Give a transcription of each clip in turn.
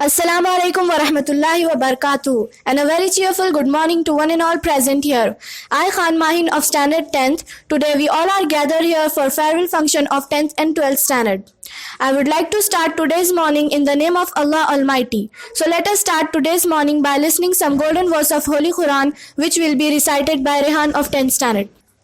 Assalamu alaikum wa rahmatullahi wa barakatuh, and a very cheerful good morning to one and all present here. I, Khan Mahin of Standard 10th, today we all are gathered here for farewell function of 10th and 12th standard. I would like to start today's morning in the name of Allah Almighty. So let us start today's morning by listening some golden verse of Holy Quran, which will be recited by Rehan of 10th standard.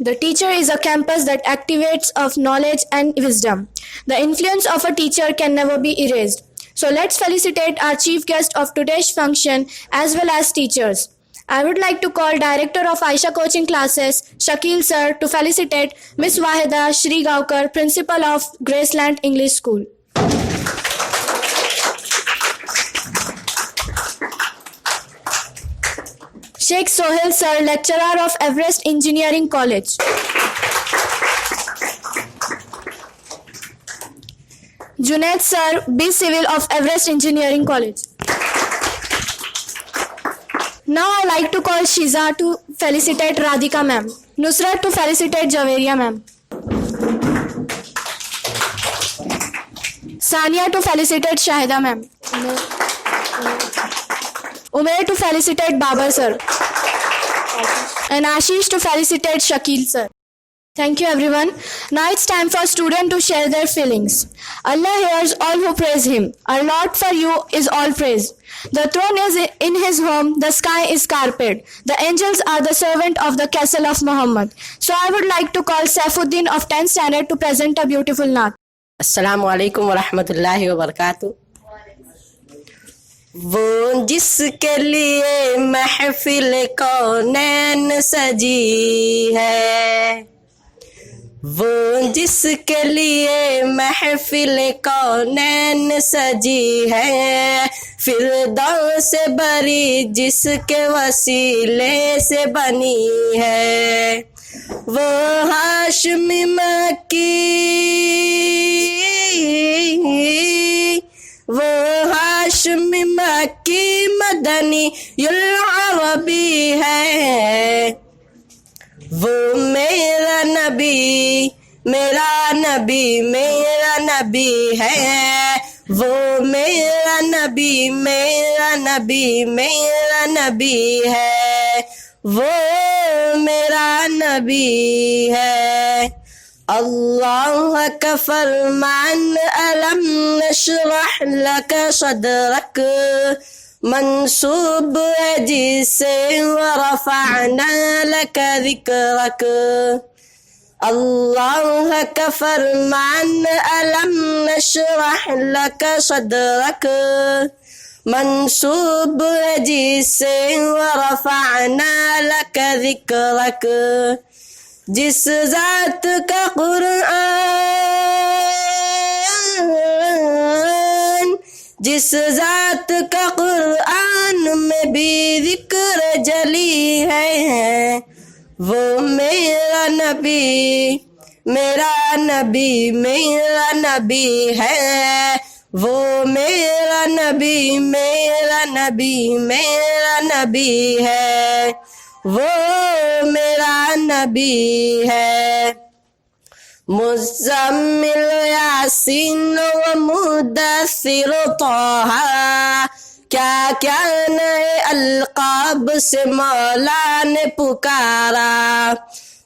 The teacher is a campus that activates of knowledge and wisdom. The influence of a teacher can never be erased. So let's felicitate our chief guest of today's function as well as teachers. I would like to call Director of Aisha Coaching Classes, Shakil Sir, to felicitate Miss Wahida Shri Gaukar, Principal of Graceland English School. Sheikh Sohail Sir, Lecturer of Everest Engineering College. Junaid Sir, B Civil of Everest Engineering College. Now I like to call Shiza to felicitate Radhika ma'am. Nusrat to felicitate Javeria ma'am. Sania to felicitate Shahida ma'am. Umair to felicitate Babar sir. And Ashish to felicitate Shakil sir. Thank you everyone. Now it's time for students to share their feelings. Allah hears all who praise Him. Our Lord for you is all praise. The throne is in His home, the sky is carpet. The angels are the servant of the castle of Muhammad. So I would like to call Saifuddin of 10th standard to present a beautiful naat. अस्सलामु अलैकुम वरहमतुल्लाहि वबरकातुह। वो जिसके लिए महफिल कौनैन सजी है, वो जिसके लिए महफिल कौनैन सजी है, फिरदौस से बरी जिसके वसीले से बनी है, वो हाशमी मक्की, वो हाशमी मक्की मदनी युल अरबी है, वो मेरा नबी मेरा नबी मेरा नबी है, वो मेरा नबी मेरा नबी मेरा नबी है, वो मेरा नबी है। अल्लाह का फरमान अलम नशरह लक सदरक मंसूब है जिसे वरफ़अना लक ज़िक्रक। अल्लाह का फरमान अलम नशरह लक सदरक मंसूब है जिसे वरफ़अना लक ज़िक्रक। जिस ज़ात का कुरआन, जिस ज़ात का कुरआन में भी ज़िक्र जली है, वो मेरा नबी मेरा नबी है, वो मेरा नबी है, वो मेरा नबी है। मुज़म्मिल यासीन व मुद्दस्सिर तहा, क्या क्या नए अलकाब से मौला ने पुकारा।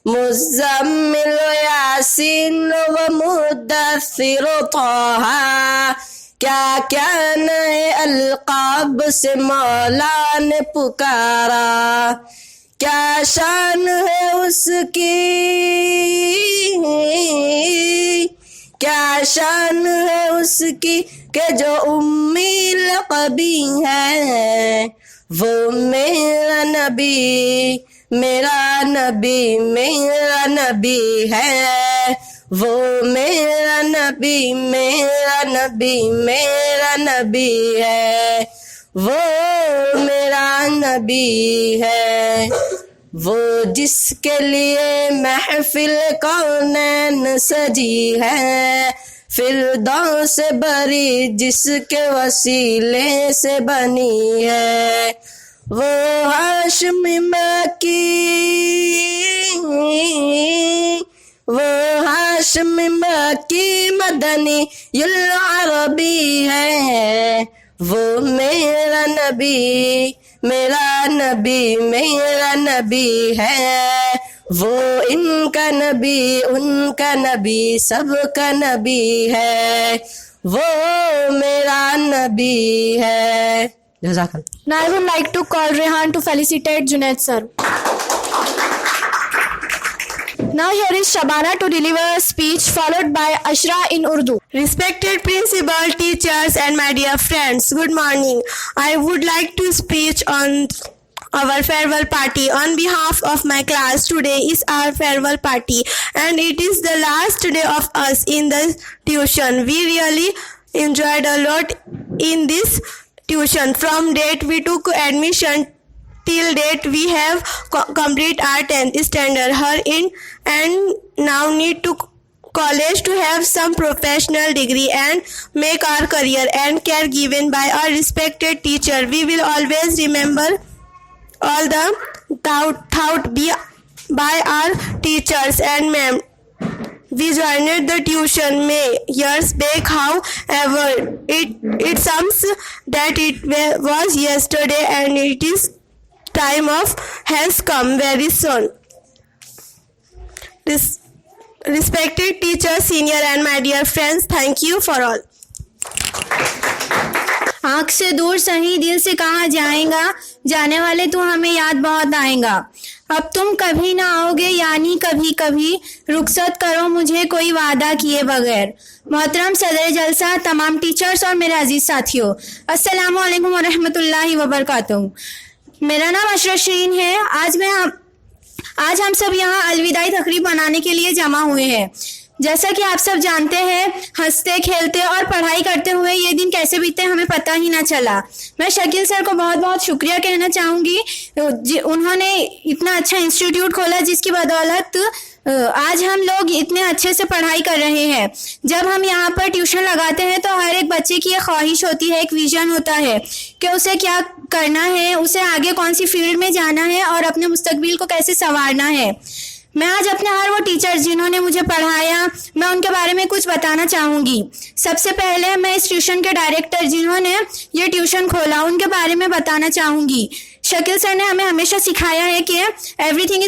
मुज़म्मिल यासीन व मुद्दस्सिर तहा, क्या क्या नए अलकाब से मौला ने पुकारा। क्या शान है उसकी, क्या शान है उसकी कि जो उम्मी लक़बी है। वो मेरा नबी है, वो मेरा नबी है, वो मेरा नबी है। वो जिसके लिए महफिल कौनैन सजी है, फिरदौस से बरी जिसके वसीले से बनी है। वो हाशमी मक्की मदनी युल अरबी है। वो मेरा नबी है, वो इनका नबी उनका नबी सबका नबी है, वो मेरा नबी है। जज़ाकल्लाह। Now I would like to call Rehan to felicitate Junaid sir. Now here is Shabana to deliver a speech followed by Ashra in Urdu. Respected principal, teachers and my dear friends, good morning. I would like to speak on our farewell party. On behalf of my class, today is our farewell party and it is the last day of us in the tuition. We really enjoyed a lot in this tuition. From date we took admission till date we have complete our 10th standard here in and now need to college to have some professional degree and make our career and care given by our respected teacher. We will always remember all the thought by our teachers and ma'am. We joined the tuition years back, however, it seems that it was yesterday and it is time of has come very soon. Respected teachers, senior and my dear friends, thank you for all. आँख से दूर सही दिल से कहाँ जाएगा, जाने वाले तू हमें याद बहुत आएगा। अब तुम कभी ना आओगे यानी कभी कभी, रुखसत करो मुझे कोई वादा किए बगैर। मोहतरम सदर जलसा, तमाम टीचर्स और मेरे अजीज साथियों, अस्सलामु अलैकुम व रहमतुल्लाहि व बरकातहू। मेरा नाम अशरफ शरीन है। आज हम सब यहाँ अलविदाई तकरीब मनाने के लिए जमा हुए हैं। जैसा कि आप सब जानते हैं, हंसते खेलते और पढ़ाई करते हुए ये दिन कैसे बीते हमें पता ही ना चला। मैं शकील सर को बहुत बहुत शुक्रिया कहना चाहूँगी। उन्होंने इतना अच्छा इंस्टीट्यूट खोला जिसकी बदौलत आज हम लोग इतने अच्छे से पढ़ाई कर रहे हैं। जब हम यहाँ पर ट्यूशन लगाते हैं तो हर एक बच्चे की एक ख्वाहिश होती है, एक विजन होता है कि उसे क्या करना है, उसे आगे कौन सी फील्ड में जाना है और अपने मुस्तकबिल को कैसे संवारना है। मैं आज अपने हर वो टीचर्स जिन्होंने मुझे पढ़ाया, मैं उनके बारे में कुछ बताना चाहूँगी। सबसे पहले मैं इस ट्यूशन के डायरेक्टर जिन्होंने ये ट्यूशन खोला उनके बारे में बताना चाहूँगी। शकील सर ने हमें हमेशा सिखाया है कि एवरीथिंग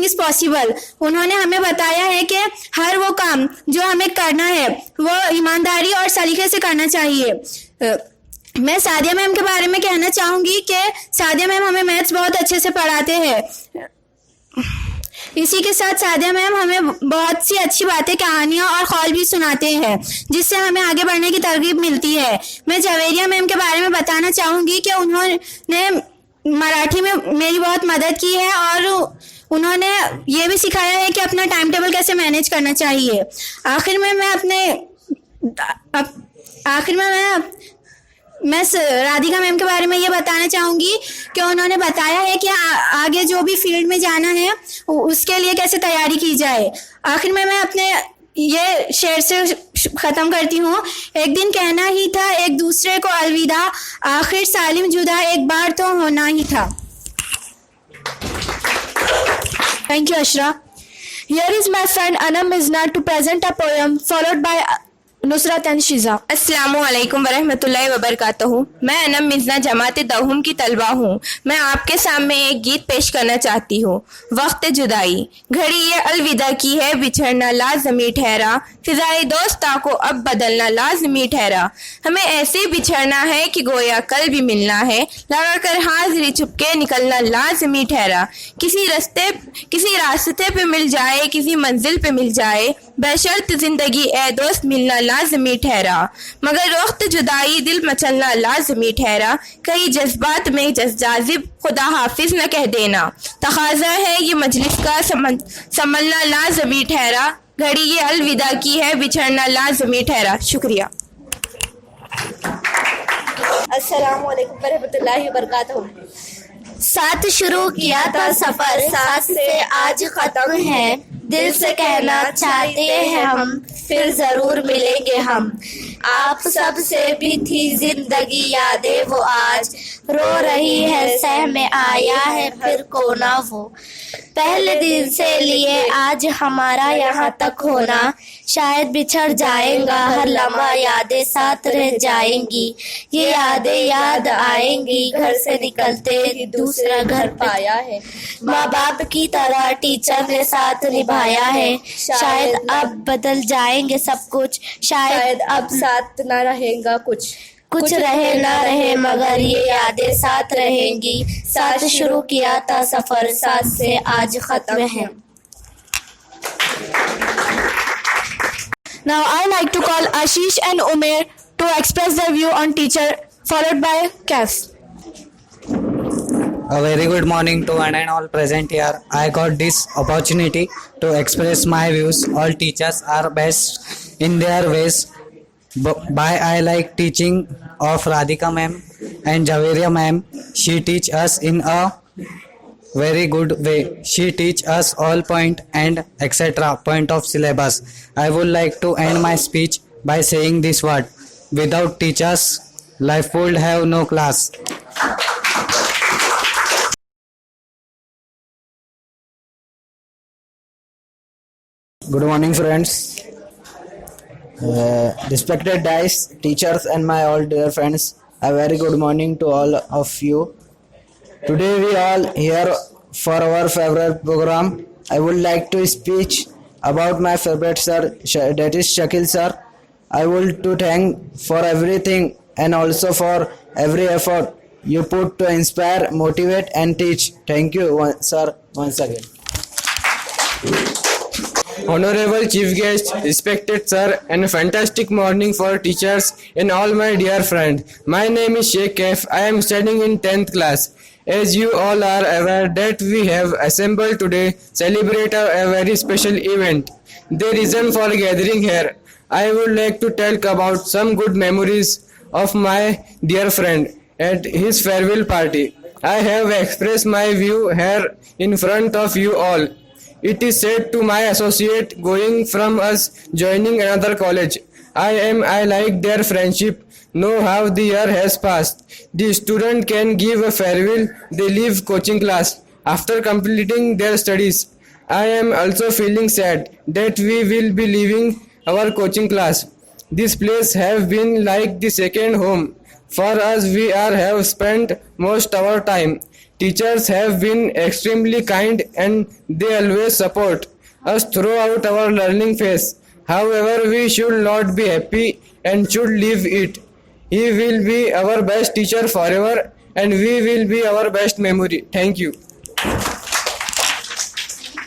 इज़ पॉसिबल। उन्होंने हमें बताया है कि हर वो काम जो हमें करना है वो ईमानदारी और सलीके से करना चाहिए। मैं सादिया मैम के बारे में कहना चाहूँगी कि सादिया मैम हमें मैथ्स बहुत अच्छे से पढ़ाते हैं। इसी के साथ सादिया मैम हमें बहुत सी अच्छी बातें, कहानियाँ और ख्याल भी सुनाते हैं जिससे हमें आगे बढ़ने की तरगीब मिलती है। मैं जवेरिया मैम के बारे में बताना चाहूँगी कि उन्होंने मराठी में मेरी बहुत मदद की है और उन्होंने ये भी सिखाया है कि अपना टाइम टेबल कैसे मैनेज करना चाहिए। आखिर में मैं राधिका मैम के बारे में ये बताना चाहूँगी कि उन्होंने बताया है कि आगे जो भी फील्ड में जाना है उसके लिए कैसे तैयारी की जाए। आखिर में मैं अपने ये शेर से ख़त्म करती हूँ। एक दिन कहना ही था एक दूसरे को अलविदा, आखिर सालिम जुदा एक बार तो होना ही था। Thank you, Ashra. Here is my friend Anam Mizna to present a poem followed by Nusrat and Shiza. अस्सलामुअलैकुम वरहमतुल्लाहि वबरकातुहू। मैं अनम मिज़ना जमात दहुम की तलबा हूँ। मैं आपके सामने एक गीत पेश करना चाहती हूँ। वक्त जुदाई, घड़ी ये अलविदा की है, बिछड़ना लाजमी ठहरा, फिजाई दोस्ता को अब बदलना लाजमी ठहरा। हमें ऐसे बिछड़ना है कि गोया कल भी मिलना है, लगा कर हाजिरी चुपके निकलना लाजमी ठहरा। किसी रास्ते पे मिल जाए, किसी मंजिल पे मिल जाए, बशर्त जिंदगी ए दोस्त मिलना लाजमी ठहरा। मगर वक्त जुदाई दिल मचलना लाजमी ठहरा, कई जज्बात में जाजिब खुदा हाफिज न कह देना। तकाजा है ये मजलिस का संभलना लाजमी ठहरा, घड़ी ये अलविदा की है, बिछड़ना लाजमी ठहरा। शुक्रिया। अस्सलामुअलैकुम वरहमतुल्लाहि वबरकातुहू। साथ शुरू किया था सफर, साथ से आज खत्म है, दिल से कहना चाहते हैं हम, फिर जरूर मिलेंगे हम। आप सब से भी थी जिंदगी यादें वो आज, रो रही है सह में आया है फिर कोना वो। पहले दिन से लिए आज हमारा यहाँ तक होना, शायद बिछड़ जाएगा हर लम्हा, यादें साथ रह जाएंगी, ये यादें याद आएंगी, घर से निकलते दूसरा घर पाया है। माँ बाप की तरह टीचर ने साथ निभाया है, शायद अब बदल जाएंगे सब कुछ, शायद अब साथ ना रहेगा कुछ रहे ना रहे, मगर ये यादें साथ रहेंगी। साथ शुरू किया था सफर, साथ से आज खत्म है। Now I like to call Ashish and Umair to express their view on teacher, followed by Kaf. A very good morning to one and all present here. I got this opportunity to express my views. All teachers are best in their ways. By I like teaching of Radhika ma'am and Javeria ma'am. She teach us in a very good way. She teach us all point and etc. point of syllabus. I would like to end my speech by saying this word: without teachers, life would have no class. Good morning, friends. Respected guys, teachers, and my all dear friends. A very good morning to all of you. Today we all here for our favorite program. I would like to speak about my favorite sir, that is Shakil sir. I would to thank for everything and also for every effort you put to inspire, motivate, and teach. Thank you, sir, once again. Honorable Chief Guest, respected sir, and a fantastic morning for teachers and all my dear friends. My name is Sheikh Kef. I am studying in 10th class. As you all are aware that we have assembled today celebrate a very special event. The reason for gathering here, I would like to tell about some good memories of my dear friend at his farewell party. I have expressed my view here in front of you all. It is said to my associate going from us joining another college. I like their friendship. Know how the year has passed. The student can give a farewell. They leave coaching class after completing their studies. I am also feeling sad that we will be leaving our coaching class. This place have been like the second home for us. We have spent most of our time. Teachers have been extremely kind and they always support us throughout our learning phase. However, we should not be happy and should leave it. He will be our best teacher forever and we will be our best memory. Thank you.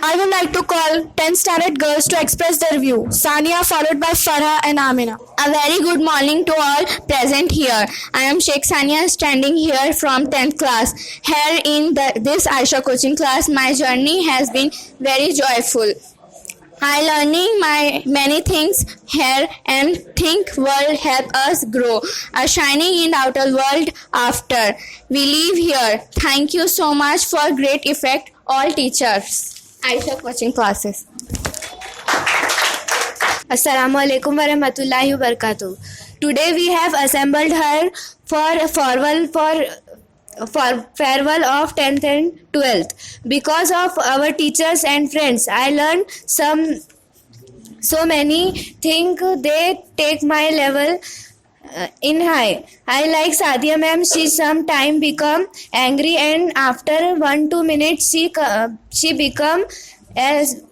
I would like to call 10 standard girls to express their view. Sania, followed by Farha and Amina. A very good morning to all present here. I am Sheikh Sania standing here from 10th class. Here in this Aisha coaching class, my journey has been very joyful. I learning many things here and think world help us grow. A shining in outer world after we leave here. Thank you so much for great effect all teachers. Aisha coaching classes. Assalamu alaikum wa rahmatullahi wa barakatuh. Today we have assembled her for farewell of 10th and 12th. Because of our teachers and friends, I learned so many things. They take my level in high. I like Sadia ma'am. She sometime become angry and after 1-2 minutes she become as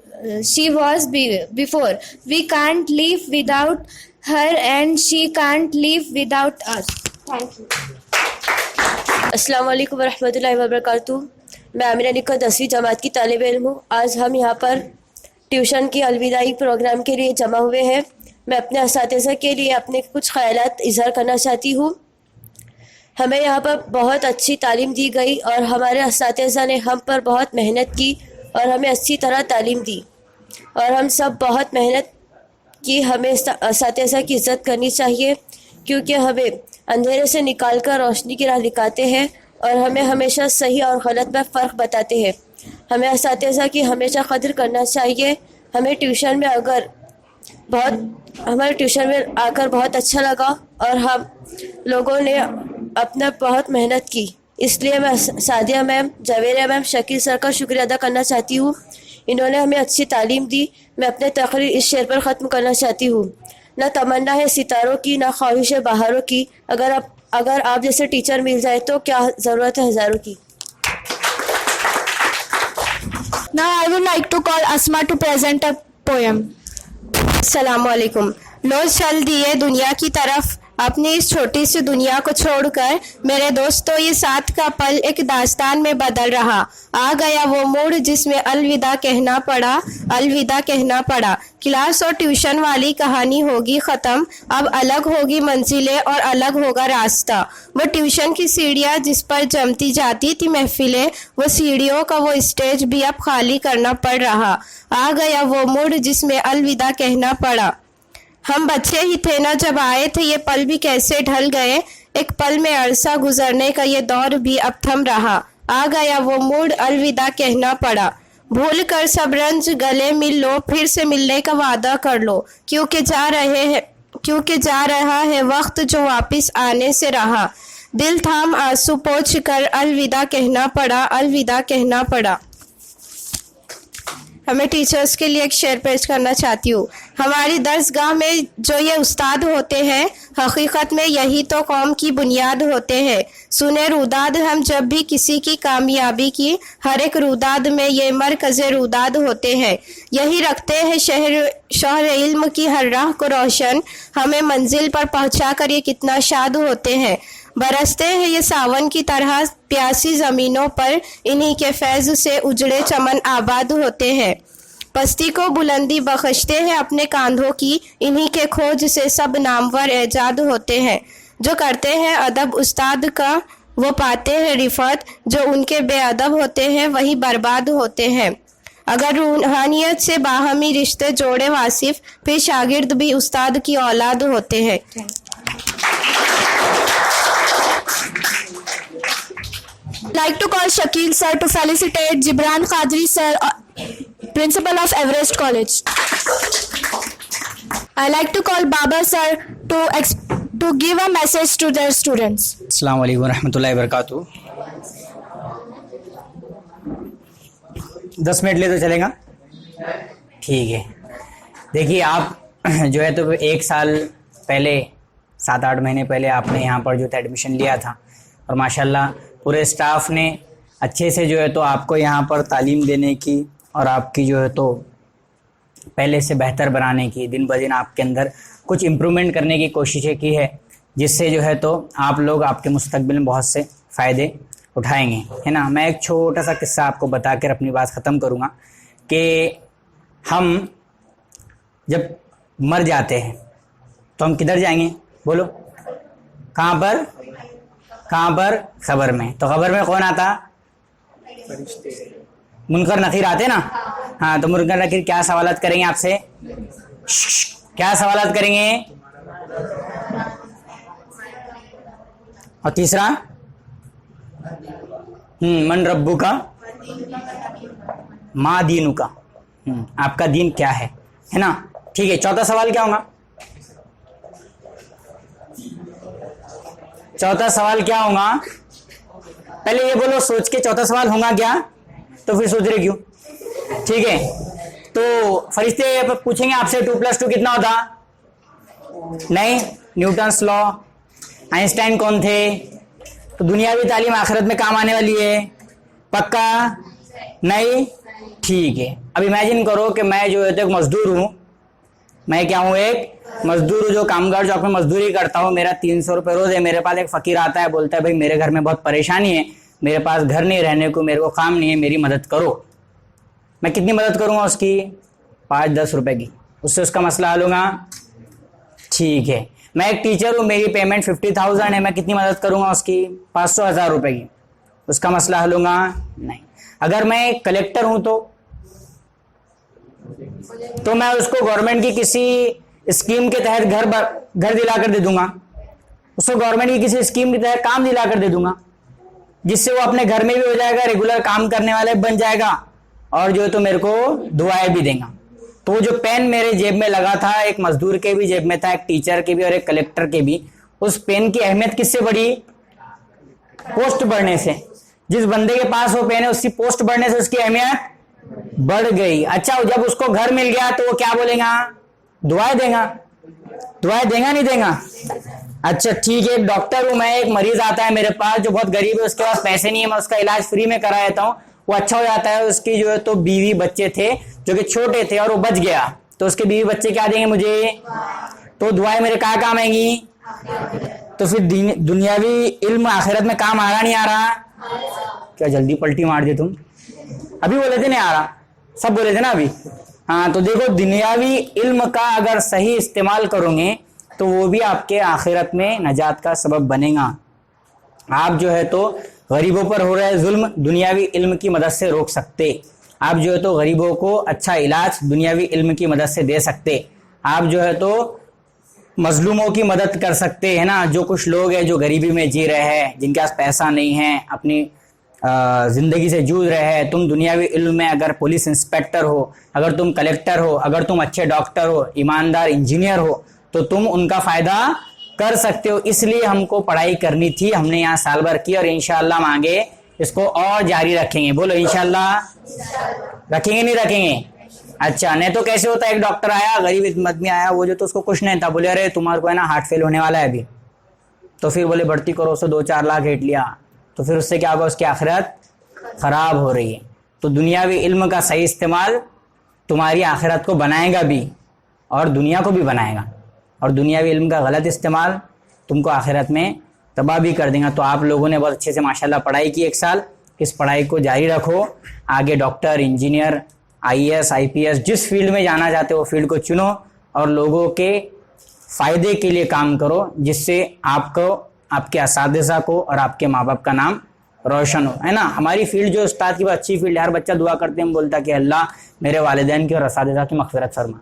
she was before. We can't live without her and she can't live without us. Thank you. अस्सलाम वालेकुम वरहमतुल्लाहि वबरकातुहू। मैं आमिरा निको 10वीं जमात की तालिब इल्म हूँ। आज हम यहाँ पर ट्यूशन की अलविदाई प्रोग्राम के लिए जमा हुए हैं। मैं अपने असातिज़ा के लिए अपने कुछ ख़यालात इज़हार करना चाहती हूँ। हमें यहाँ पर बहुत अच्छी तालीम दी गई और हमारे असातिज़ा ने हम पर बहुत मेहनत की और हमें अच्छी तरह तालीम दी और हम सब बहुत मेहनत की। हमें असातिज़ा की इज़्ज़त करनी चाहिए क्योंकि हमें अंधेरे से निकाल कर रोशनी की राह दिखाते हैं और हमें हमेशा सही और गलत में फ़र्क बताते हैं। हमें असातिज़ा की हमेशा कदर करना चाहिए। हमें ट्यूशन में आकर बहुत अच्छा लगा और हम लोगों ने अपना बहुत मेहनत की। इसलिए मैं Sadia ma'am, Javeria ma'am, Shakeel sir का शुक्रिया अदा करना चाहती हूँ। इन्होंने हमें अच्छी तालीम दी। मैं अपने तकरीर इस शेर पर ख़त्म करना चाहती हूँ। ना तमन्ना है सितारों की, ना ख्वाहिश है बहारों की, अगर आप जैसे टीचर मिल जाए तो क्या ज़रूरत है हज़ारों की। Now I would like to call Asma to present a poem. अस्सलामु अलैकुम। लो चल दिए दुनिया की तरफ, अपनी इस छोटी सी दुनिया को छोड़कर। मेरे दोस्तों, ये साथ का पल एक दास्तान में बदल रहा। आ गया वो मोड़ जिसमें अलविदा कहना पड़ा। क्लास और ट्यूशन वाली कहानी होगी ख़त्म, अब अलग होगी मंजिलें और अलग होगा रास्ता। वो ट्यूशन की सीढ़ियाँ जिस पर जमती जाती थी महफिलें, वो सीढ़ियों का वो स्टेज भी अब खाली करना पड़ रहा। आ गया वो मोड़ जिसमें अलविदा कहना पड़ा। हम बच्चे ही थे ना जब आए थे, ये पल भी कैसे ढल गए। एक पल में अरसा गुजरने का ये दौर भी अब थम रहा। आ गया वो मूड, अलविदा कहना पड़ा। भूल कर सब रंज गले मिल लो, फिर से मिलने का वादा कर लो, क्योंकि जा रहा है वक्त जो वापस आने से रहा। दिल थाम आंसू पोंछ कर अलविदा कहना पड़ा। हमें टीचर्स के लिए एक शेर पेश करना चाहती हूँ। हमारी दरसगाह में जो ये उस्ताद होते हैं, हकीकत में यही तो कौम की बुनियाद होते हैं। सुने रुदाद हम जब भी किसी की कामयाबी की, हर एक रुदाद में ये मरकज़े रुदाद होते हैं। यही रखते हैं शहर इल्म की हर राह को रोशन, हमें मंजिल पर पहुँचा कर ये कितना शाद होते हैं। बरसते हैं ये सावन की तरह प्यासी ज़मीनों पर, इन्हीं के फैज़ से उजड़े चमन आबाद होते हैं। पस्ती को बुलंदी बख्शते हैं अपने कांधों की, इन्हीं के खोज से सब नामवर एजाद होते हैं। जो करते हैं अदब उस्ताद का, वो पाते हैं रिफ़त, जो उनके बेअदब होते हैं वही बर्बाद होते हैं। अगर रूहानियत से बाहमी रिश्ते जोड़े वासिफ, फिर शागिर्द भी उस्ताद की औलाद होते हैं। Like to call Shakil sir to felicitate Jibran Qadri sir, principal of Everest College. I like to call Baba sir to give a message to their students. अस्सलाम वालेकुम रहमतुल्लाहि वबरकातुहू। 10 मिनट ले तो चलेगा? ठीक है। देखिए, आप जो है तो 1 साल पहले, 7-8 महीने पहले आपने यहाँ पर जो था एडमिशन लिया था और माशाल्लाह पूरे स्टाफ ने अच्छे से जो है तो आपको यहाँ पर तालीम देने की और आपकी जो है तो पहले से बेहतर बनाने की, दिन ब दिन आपके अंदर कुछ इम्प्रूवमेंट करने की कोशिशें की है, जिससे जो है तो आप लोग आपके मुस्तकबिल में बहुत से फ़ायदे उठाएंगे, है ना। मैं एक छोटा सा किस्सा आपको बता कर अपनी बात ख़त्म करूँगा कि हम जब मर जाते हैं तो हम किधर जाएंगे? बोलो, कहाँ पर? कबर में। तो कबर में कौन आता? मुनकर नकीर आते ना? हाँ, तो मुनकर नकीर क्या सवालात करेंगे आपसे? क्या सवालात करेंगे? और तीसरा मन रब्बू का मा दीनू का, आपका दीन क्या है ना? ठीक है, चौथा सवाल क्या होगा? चौथा सवाल क्या होगा? पहले ये बोलो सोच के चौथा सवाल होगा क्या, तो फिर सोच रहे क्यों? ठीक है, तो फरिश्ते पूछेंगे आपसे 2 + 2 कितना होता? नहीं, न्यूटन्स लॉ, आइंस्टाइन कौन थे? तो दुनियावी तालीम आखिरत में काम आने वाली है, पक्का? नहीं, ठीक है। अब इमेजिन करो कि मैं जो है तो एक मजदूर हूँ, मैं क्या हूँ? एक मजदूर हूँ, जो कामगार चौक में मजदूरी करता हूँ, मेरा 300 रुपये रोज है। मेरे पास एक फकीर आता है, बोलता है भाई मेरे घर में बहुत परेशानी है, मेरे पास घर नहीं रहने को, मेरे को काम नहीं है, मेरी मदद करो। मैं कितनी मदद करूँगा उसकी? 5-10 रुपए की, उससे उसका मसला हल होगा। ठीक है, मैं एक टीचर हूँ, मेरी पेमेंट 50,000 है, मैं कितनी मदद करूँगा उसकी? 500-1000 रुपए की, उसका मसला हल होगा? नहीं। अगर मैं एक कलेक्टर हूँ तो मैं उसको गवर्नमेंट की किसी स्कीम के तहत घर दिला कर दे दूंगा, उसको गवर्नमेंट की किसी स्कीम के तहत काम दिला कर दे दूंगा, जिससे वो अपने घर में भी हो जाएगा, रेगुलर काम करने वाले बन जाएगा, और जो है तो मेरे को दुआएं भी देगा। तो वो जो पेन मेरे जेब में लगा था, एक मजदूर के भी जेब में था, एक टीचर के भी और एक कलेक्टर के भी, उस पेन की अहमियत किससे बढ़ी? पोस्ट बढ़ने से। जिस बंदे के पास वो पेन है, उसकी पोस्ट बढ़ने से उसकी अहमियत बढ़ गई। अच्छा, जब उसको घर मिल गया तो वो क्या बोलेगा? दुआएं देगा। दुआएं देगा नहीं देगा? अच्छा ठीक है, एक डॉक्टर हूं मैं, एक मरीज आता है मेरे पास जो बहुत गरीब है, उसके पास पैसे नहीं है, मैं उसका इलाज फ्री में करा देता हूँ, वो अच्छा हो जाता है। उसकी जो है तो बीवी बच्चे थे जो कि छोटे थे और वो बच गया, तो उसके बीवी बच्चे क्या देंगे मुझे? तो दुआएं मेरे क्या काम आएंगी? तो फिर दुनियावी इल्म आखिरत में काम आ रहा नहीं आ रहा? क्या जल्दी पलटी मार दे तुम? अभी बोले थे नहीं आ रहा, सब बोले थे ना अभी। हाँ, तो देखो दुनियावी इल्म का अगर सही इस्तेमाल करोगे तो वो भी आपके आखिरत में नजात का सबब बनेगा। आप जो है तो गरीबों पर हो रहे जुल्म दुनियावी इल्म की मदद से रोक सकते। आप जो है तो गरीबों को अच्छा इलाज दुनियावी इल्म की मदद से दे सकते। आप जो है तो मजलूमों की मदद कर सकते हैं ना। जो कुछ लोग हैं जो गरीबी में जी रहे हैं, जिनके पास पैसा नहीं है, अपनी जिंदगी से जूझ रहे हैं, तुम दुनियावी इल्म में अगर पुलिस इंस्पेक्टर हो, अगर तुम कलेक्टर हो, अगर तुम अच्छे डॉक्टर हो, ईमानदार इंजीनियर हो, तो तुम उनका फायदा कर सकते हो। इसलिए हमको पढ़ाई करनी थी, हमने यहाँ साल भर की और इंशाअल्लाह हम आगे इसको और जारी रखेंगे। बोलो इंशाअल्लाह रखेंगे नहीं रखेंगे? अच्छा, नहीं तो कैसे होता है, एक डॉक्टर आया, गरीब आदमी आया, वो जो तो उसको कुछ नहीं था, बोले अरे तुम्हारे को है ना हार्ट फेल होने वाला है अभी, तो फिर बोले भर्ती करो, उससे 2-4 लाख हेट लिया, तो फिर उससे क्या होगा? उसकी आखिरत खराब हो रही है। तो दुनियावी इल्म का सही इस्तेमाल तुम्हारी आखिरत को बनाएगा भी और दुनिया को भी बनाएगा, और दुनियावी इल्म का गलत इस्तेमाल तुमको आखिरत में तबाह भी कर देगा। तो आप लोगों ने बहुत अच्छे से माशाल्लाह पढ़ाई की 1 साल, इस पढ़ाई को जारी रखो, आगे डॉक्टर, इंजीनियर, IAS, IPS जिस फील्ड में जाना चाहते हो वो फील्ड को चुनो और लोगों के फ़ायदे के लिए काम करो, जिससे आपको, आपके असातिज़ा को और आपके माँ बाप का नाम रोशन हो, है ना। हमारी फील्ड जो उस्ताद की बहुत अच्छी फील्ड है, हर बच्चा दुआ करते हैं, बोलता कि अल्लाह मेरे वालिदैन की और असातिज़ा की मग़फ़िरत फरमा।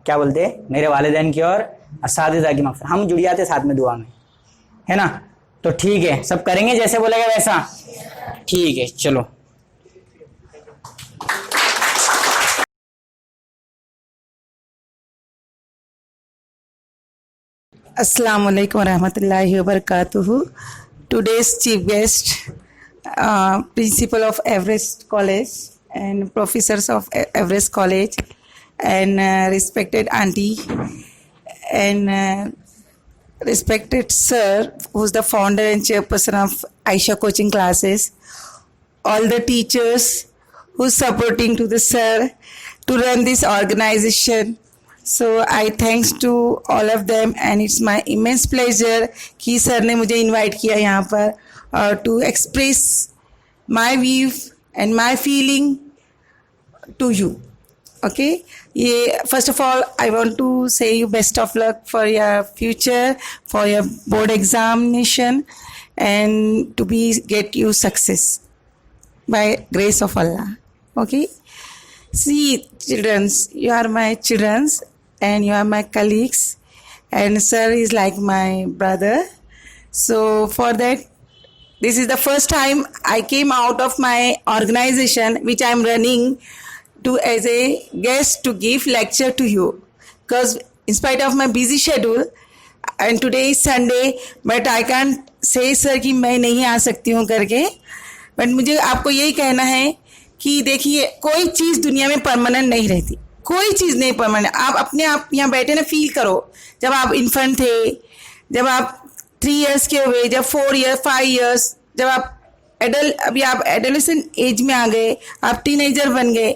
क्या बोलते हैं? मेरे वालिदैन की और असातिज़ा की मग़फ़िरत। हम जुड़ जाते साथ में दुआ में, है ना। तो ठीक है, सब करेंगे जैसे बोलेगा वैसा? ठीक है, चलो। Assalamu alaikum warahmatullahi wabarakatuh. Today's chief guest, principal of Everest College and professors of Everest College, and respected auntie and respected sir, who's the founder and chairperson of Aisha coaching classes, all the teachers who's supporting to the sir to run this organization. So I thanks to all of them and it's my immense pleasure कि sir ने मुझे invite किया यहाँ पर to express my view and my feeling to you. Okay, ये first of all I want to say you best of luck for your future, for your board examination, and to be get you success by grace of Allah. Okay. See, childrens, you are my childrens and you are my colleagues, and sir is like my brother. So for that, this is the first time I came out of my organization which I am running to as a guest to give lecture to you. Because in spite of my busy schedule, and today is Sunday, but I can't say sir कि मैं नहीं आ सकती हूँ करके. But मुझे आपको यही कहना है कि देखिए, कोई चीज़ दुनिया में परमानेंट नहीं रहती, कोई चीज़ नहीं परमानेंट. आप अपने आप यहाँ बैठे ना फील करो, जब आप इन्फेंट थे, जब आप 3 years के हुए, जब 4 years 5 years, जब आप अभी आप एडोलेसेंट एज में आ गए, आप टीनेजर बन गए,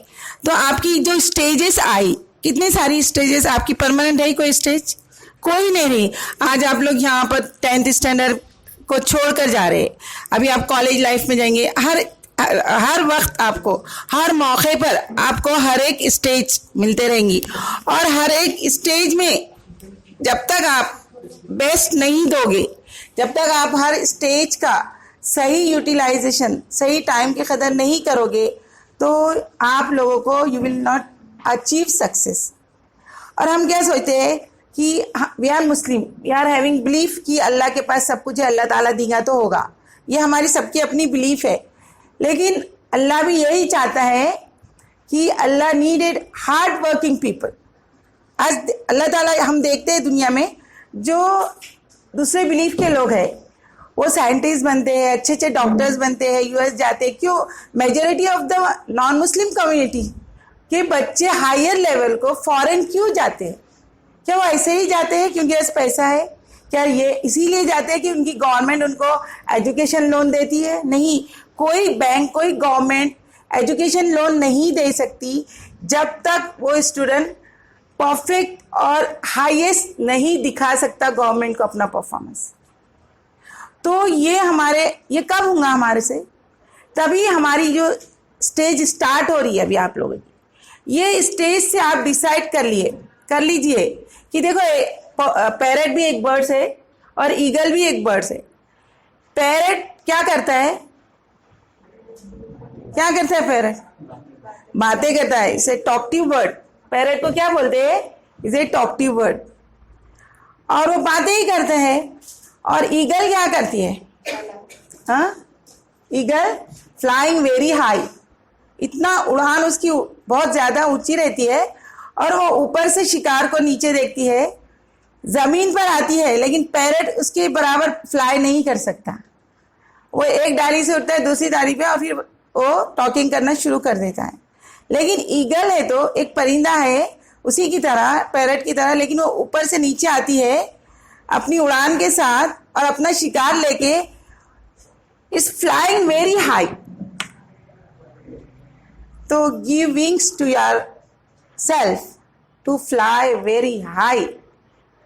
तो आपकी जो स्टेजेस आई, कितनी सारी स्टेजेस आपकी परमानेंट है? कोई स्टेज कोई नहीं रही. आज आप लोग यहाँ पर 10th स्टैंडर्ड को छोड़कर जा रहे, अभी आप कॉलेज लाइफ में जाएंगे. हर वक्त आपको, हर मौके पर आपको हर एक स्टेज मिलते रहेंगी, और हर एक स्टेज में जब तक आप बेस्ट नहीं दोगे, जब तक आप हर स्टेज का सही यूटिलाइजेशन, सही टाइम की कदर नहीं करोगे, तो आप लोगों को you will not achieve success. और हम क्या सोचते हैं कि we are Muslim, we are having belief कि अल्लाह के पास सब कुछ है, अल्लाह ताला देगा तो होगा. ये हमारी सबकी अपनी बिलीफ है, लेकिन अल्लाह भी यही चाहता है कि अल्लाह नीडेड हार्ड वर्किंग पीपल. आज अल्लाह ताला हम देखते हैं दुनिया में जो दूसरे बिलीफ के लोग हैं, वो साइंटिस्ट बनते हैं, अच्छे अच्छे डॉक्टर्स बनते हैं, यूएस जाते हैं. क्यों? Majority of the non Muslim community के बच्चे हायर लेवल को फॉरेन क्यों जाते हैं? क्या वो ऐसे ही जाते हैं क्योंकि बस पैसा है? क्या ये इसीलिए जाते हैं कि उनकी गवर्नमेंट उनको एजुकेशन लोन देती है? नहीं, कोई बैंक, कोई गवर्नमेंट एजुकेशन लोन नहीं दे सकती जब तक वो स्टूडेंट परफेक्ट और हाईएस्ट नहीं दिखा सकता गवर्नमेंट को अपना परफॉर्मेंस. तो ये कब होगा हमारे से? तभी हमारी जो स्टेज स्टार्ट हो रही है अभी आप लोगों की, ये स्टेज से आप डिसाइड कर लीजिए कि देखो, पैरट भी एक बर्ड्स है और ईगल भी एक बर्ड्स है. पैरट क्या करता है? पैरट बातें करता है. इसे टॉकटिव बर्ड. पैरट को क्या बोलते हैं? इसे टॉकटिव बर्ड. और वो बातें ही करते हैं. और ईगल क्या करती है? Eagle flying very high. इतना उड़ान उसकी बहुत ज़्यादा ऊंची रहती है, और वो ऊपर से शिकार को नीचे देखती है, ज़मीन पर आती है, लेकिन पैरट उसके बराबर फ्लाई नहीं कर सकता. वो एक डाली से उठता है दूसरी डाली पे, और फिर वो टॉकिंग करना शुरू कर देता है. लेकिन ईगल है तो एक परिंदा है उसी की तरह, पैरट की तरह, लेकिन वो ऊपर से नीचे आती है अपनी उड़ान के साथ, और अपना शिकार लेके इज फ्लाइंग वेरी हाई. तो give wings to yourself to fly very high.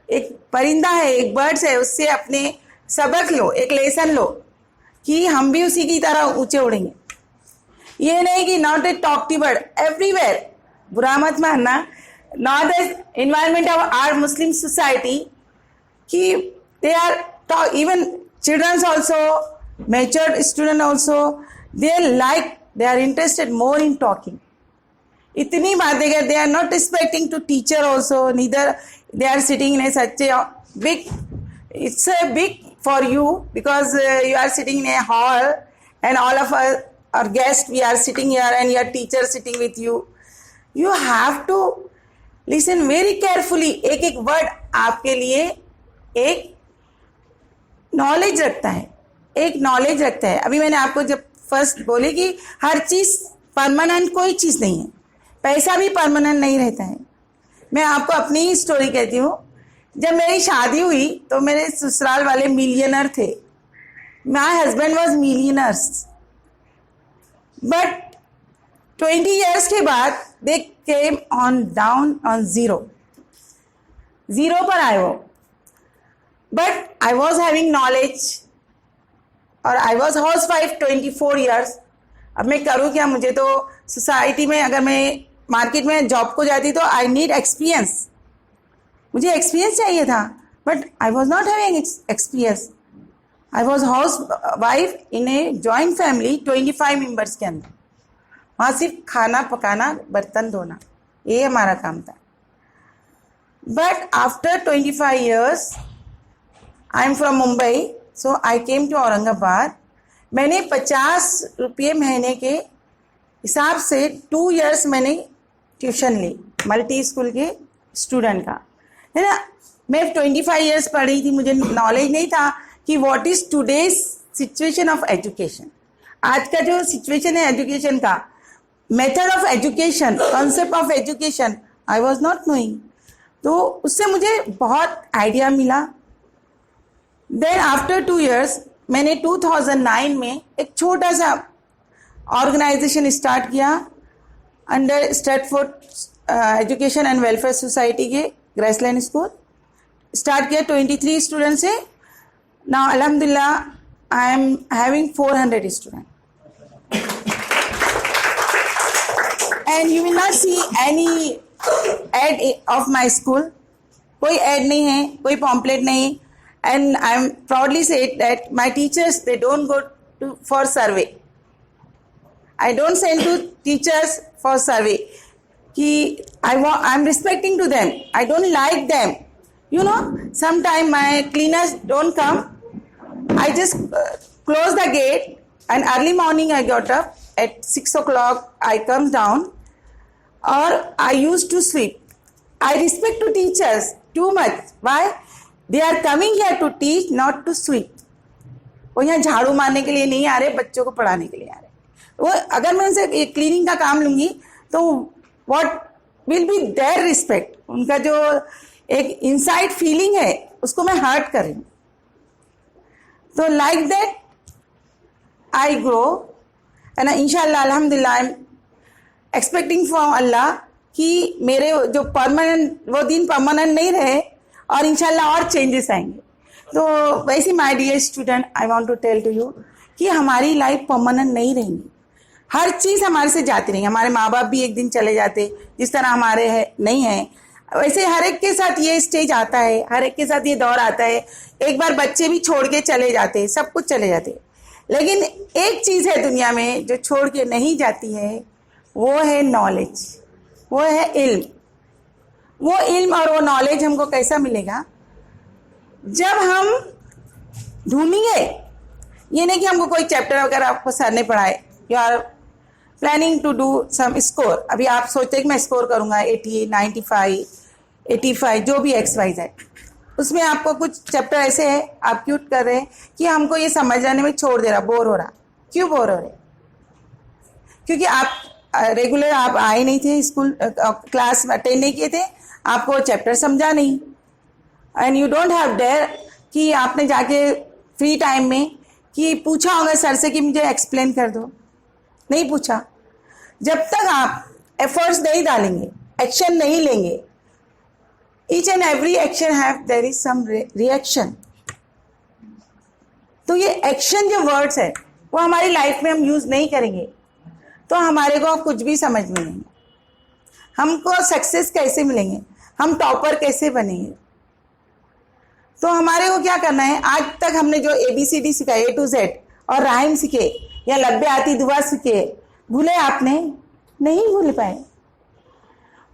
एक परिंदा है, एक बर्ड्स है, उससे अपने सबक लो, एक लेसन लो कि हम भी उसी की तरह ऊंचे उड़ेंगे. ये नहीं कि not a talkative bird everywhere. बुरा मत मानना, not the environment of our Muslim society कि they are even children also, matured student also, they are interested more in talking. इतनी बातें करते, they are not respecting to teacher also, neither they are sitting in a such a big, it's a big for you because you are sitting in a hall and all of us are guests, we are sitting here and your teacher sitting with you. You have to listen very carefully. एक एक word आपके लिए एक knowledge रखता है, अभी मैंने आपको जब फर्स्ट बोली कि हर चीज़ परमानेंट कोई चीज़ नहीं है, पैसा भी परमानेंट नहीं रहता है. मैं आपको अपनी ही स्टोरी कहती हूँ. जब मेरी शादी हुई तो मेरे ससुराल वाले मिलियनर थे. My husband was millionaires, but 20 years के बाद they came on down on zero पर आए वो. But I was having knowledge और I was housewife 24 years. अब मैं करूँ क्या? मुझे तो सोसाइटी में, अगर मैं मार्केट में जॉब को जाती तो आई नीड एक्सपीरियंस, मुझे एक्सपीरियंस चाहिए था. But I was not having experience. I was house wife in a joint family 25 members के अंदर, वहाँ सिर्फ खाना पकाना, बर्तन धोना, ये हमारा काम था. But after 25 years, I am from Mumbai, so I came to Aurangabad. मैंने 50 रुपये महीने के हिसाब से 2 years मैंने ट्यूशन ली मल्टी स्कूल के स्टूडेंट का, है ना. मैं 25 years पढ़ी थी, मुझे नॉलेज नहीं था कि what is today's situation of education. आज का जो सिचुएशन है एजुकेशन का, method of education, concept of education, I was not knowing. तो उससे मुझे बहुत आइडिया मिला. देन आफ्टर 2 years मैंने 2009 में एक छोटा सा ऑर्गेनाइजेशन स्टार्ट किया under Stratford education and welfare society के ग्रेसलैंड स्कूल. स्टार्ट किया 23 स्टूडेंट से. नाउ अल्हम्दुलिल्लाह I am having 400 student. And you will not see any ad of my school. कोई एड नहीं है, कोई पॉम्पलेट नहीं. And I am proudly said that my teachers they don't go to for survey. I don't send to teachers for survey. I'm respecting to them. I don't like them. You know, sometimes my cleaners don't come. I just close the gate, and early morning I got up at 6 o'clock. I come down, or I used to sleep. I respect to teachers too much. Why? They are coming here to teach, not to sweep. वो यहाँ झाड़ू मारने के लिए नहीं आ रहे, बच्चों को पढ़ाने के लिए आ रहे. वो अगर मैं उनसे क्लीनिंग का काम लूंगी तो what will be their respect. उनका जो एक इनसाइड फीलिंग है उसको मैं हर्ट कर रही हूँ. तो like that I grow. And इंशाल्लाह अल्हम्दुलिल्लाह आई एम एक्सपेक्टिंग फ्रॉम अल्लाह कि मेरे जो परमानेंट वो दिन परमानेंट नहीं रहे और इंशाल्लाह और चेंजेस आएंगे. तो वैसे my dear student, I want to tell to you कि हमारी लाइफ परमानेंट नहीं रहेंगी. हर चीज़ हमारे से जाती रहेंगी. हमारे माँ बाप भी एक दिन चले जाते, जिस तरह हमारे है नहीं है, वैसे हर एक के साथ ये स्टेज आता है, हर एक के साथ ये दौर आता है. एक बार बच्चे भी छोड़ के चले जाते, सब कुछ चले जाते. लेकिन एक चीज़ है दुनिया में जो छोड़ के नहीं जाती है, वो है नॉलेज, वो है इल्म. वो इल्म और वो नॉलेज हमको कैसा मिलेगा? जब हम ढूंढेंगे. ये नहीं कि हमको कोई चैप्टर वगैरह आपको सर ने पढ़ाए. You are planning to do some score. अभी आप सोचते हैं कि मैं स्कोर करूँगा 80, 95, 85, जो भी XYZ. उसमें आपको कुछ चैप्टर ऐसे है आप क्यूट कर रहे हैं कि हमको ये समझ जाने में छोड़ दे रहा, बोर हो रहा. क्यों बोर हो रहे? क्योंकि आप रेगुलर आप आए नहीं थे, स्कूल क्लास अटेंड नहीं किए थे, आपको चैप्टर समझा नहीं. And you don't have dare कि आपने जाके फ्री टाइम में कि पूछा होगा सर से कि मुझे एक्सप्लेन कर दो. नहीं पूछा. जब तक आप एफर्ट्स नहीं डालेंगे, एक्शन नहीं लेंगे, each and every action have there is some reaction. तो ये एक्शन जो वर्ड्स है वो हमारी लाइफ में हम यूज नहीं करेंगे तो हमारे को कुछ भी समझ में नहीं. हमको सक्सेस कैसे मिलेंगे, हम टॉपर कैसे बनेंगे? तो हमारे को क्या करना है? आज तक हमने जो ABCD सीखा, A to Z, और राइम सीखे या लब्बे आती दुआ सीखे, भूले आपने? नहीं भूल पाए.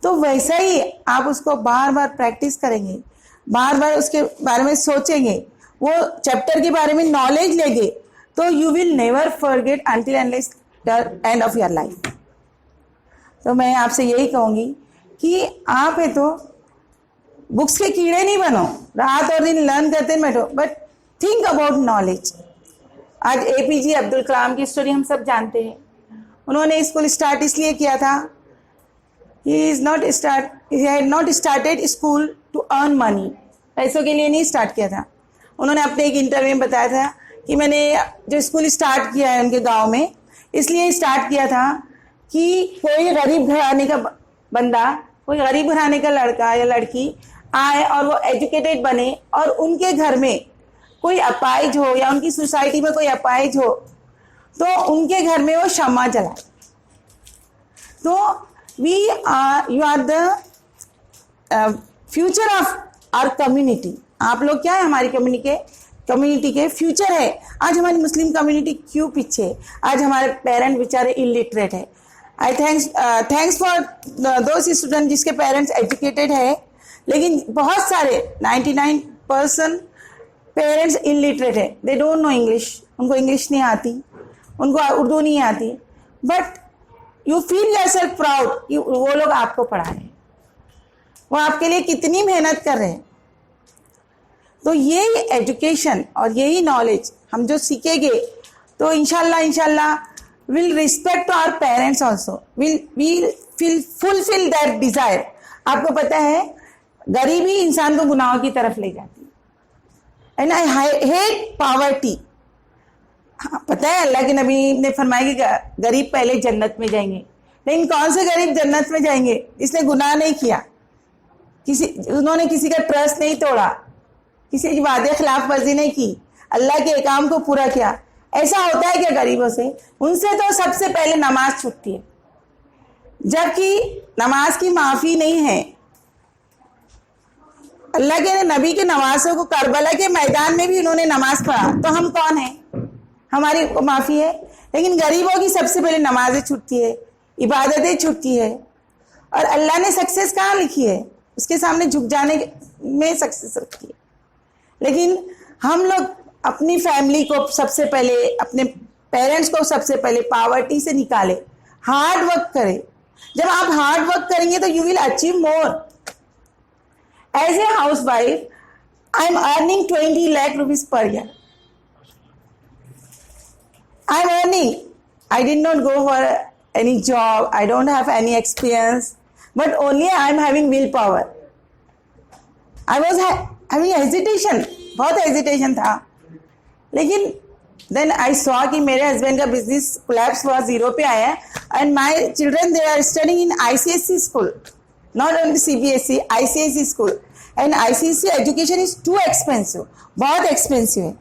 तो वैसा ही आप उसको बार बार प्रैक्टिस करेंगे, बार बार उसके बारे में सोचेंगे, वो चैप्टर के बारे में नॉलेज लेंगे, तो you will never forget until unless the end of your life. तो मैं आपसे यही कहूँगी कि आप है तो बुक्स के कीड़े नहीं बनो, रात और दिन लर्न करते बैठो, बट थिंक अबाउट नॉलेज. आज APJ अब्दुल कलाम की स्टोरी हम सब जानते हैं. उन्होंने स्कूल स्टार्ट इसलिए किया था, he had not started school to earn money. पैसों के लिए नहीं स्टार्ट किया था. उन्होंने अपने एक इंटरव्यू में बताया था कि मैंने जो स्कूल स्टार्ट किया है उनके गांव में, इसलिए स्टार्ट किया था कि कोई गरीब घराने का बंदा, कोई गरीब घराने का लड़का या लड़की आए और वो एजुकेटेड बने और उनके घर में कोई अपाहिज हो या उनकी सोसाइटी में कोई अपाहिज हो तो उनके घर में वो शम्मा जलाए. तो you are the future of our community. आप लोग क्या है? हमारी कम्युनिटी के फ्यूचर है. आज हमारी मुस्लिम कम्युनिटी क्यों पीछे है? आज हमारे पेरेंट बेचारे इलिटरेट है. I thanks for those student जिसके पेरेंट्स एजुकेटेड है, लेकिन बहुत सारे 99% पेरेंट्स इलिटरेट है, दे डोंट नो इंग्लिश, उनको इंग्लिश नहीं आती, उनको उर्दू नहीं आती, but you feel yourself proud वो लोग आपको पढ़ा रहे हैं, वो आपके लिए कितनी मेहनत कर रहे हैं। तो यही एजुकेशन और यही नॉलेज हम जो सीखेंगे तो इंशाल्लाह will respect our parents also, will fulfil that desire. आपको पता है गरीबी इंसान को गुनाहों की तरफ ले जाती है, एंड आई हेट पॉवर्टी। पता है अल्लाह के नबी ने फरमाया कि गरीब पहले जन्नत में जाएंगे, लेकिन कौन से गरीब जन्नत में जाएंगे? इसने गुनाह नहीं किया, उन्होंने किसी का ट्रस्ट नहीं तोड़ा, किसी की वादे खिलाफ वर्जी नहीं की, अल्लाह के काम को पूरा किया। ऐसा होता है क्या गरीबों से? उनसे तो सबसे पहले नमाज छूटती है, जबकि नमाज की माफी नहीं है। अल्लाह के नबी के नमाजों को करबला के मैदान में भी उन्होंने नमाज पढ़ा, तो हम कौन हैं? हमारी माफी है। लेकिन गरीबों की सबसे पहले नमाजें छूटती है, इबादतें छूटती है, और अल्लाह ने सक्सेस कहाँ लिखी है? उसके सामने झुक जाने में सक्सेस रखी है। लेकिन हम लोग अपनी फैमिली को सबसे पहले, अपने पेरेंट्स को सबसे पहले पॉवर्टी से निकाले, हार्ड वर्क करें। जब आप हार्ड वर्क करेंगे तो you will achieve more. As a housewife I am earning 20 lakh rupees per year. I am earning. I did not go for any job. I don't have any experience. But only I am having willpower. I was having hesitation. बहुत hesitation था. लेकिन then I saw कि मेरे husband का business collapse हुआ, zero पे आया, and my children they are studying in ICSE school, not only CBSE, ICSE school. And ICSE education is too expensive. बहुत expensive है.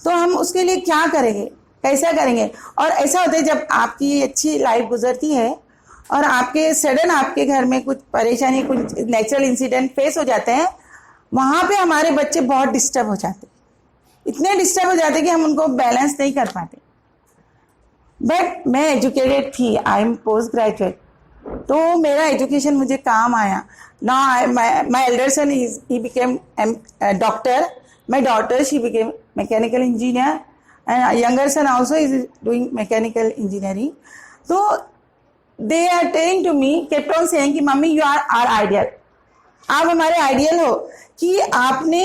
तो हम उसके लिए क्या करेंगे? कैसा करेंगे? और ऐसा होता है जब आपकी अच्छी लाइफ गुजरती है और आपके सडन आपके घर में कुछ परेशानी, कुछ नेचुरल इंसिडेंट फेस हो जाते हैं, वहाँ पे हमारे बच्चे बहुत डिस्टर्ब हो जाते हैं, इतने डिस्टर्ब हो जाते हैं कि हम उनको बैलेंस नहीं कर पाते। बट मैं एजुकेटेड थी, आई एम पोस्ट ग्रेजुएट, तो मेरा एजुकेशन मुझे काम आया। Now my elder son he became doctor, my daughter she became mechanical engineer, and younger son also is doing mechanical engineering. So they are telling to me, kept on saying कि mummy you are our ideal, आप हमारे ideal हो, कि आपने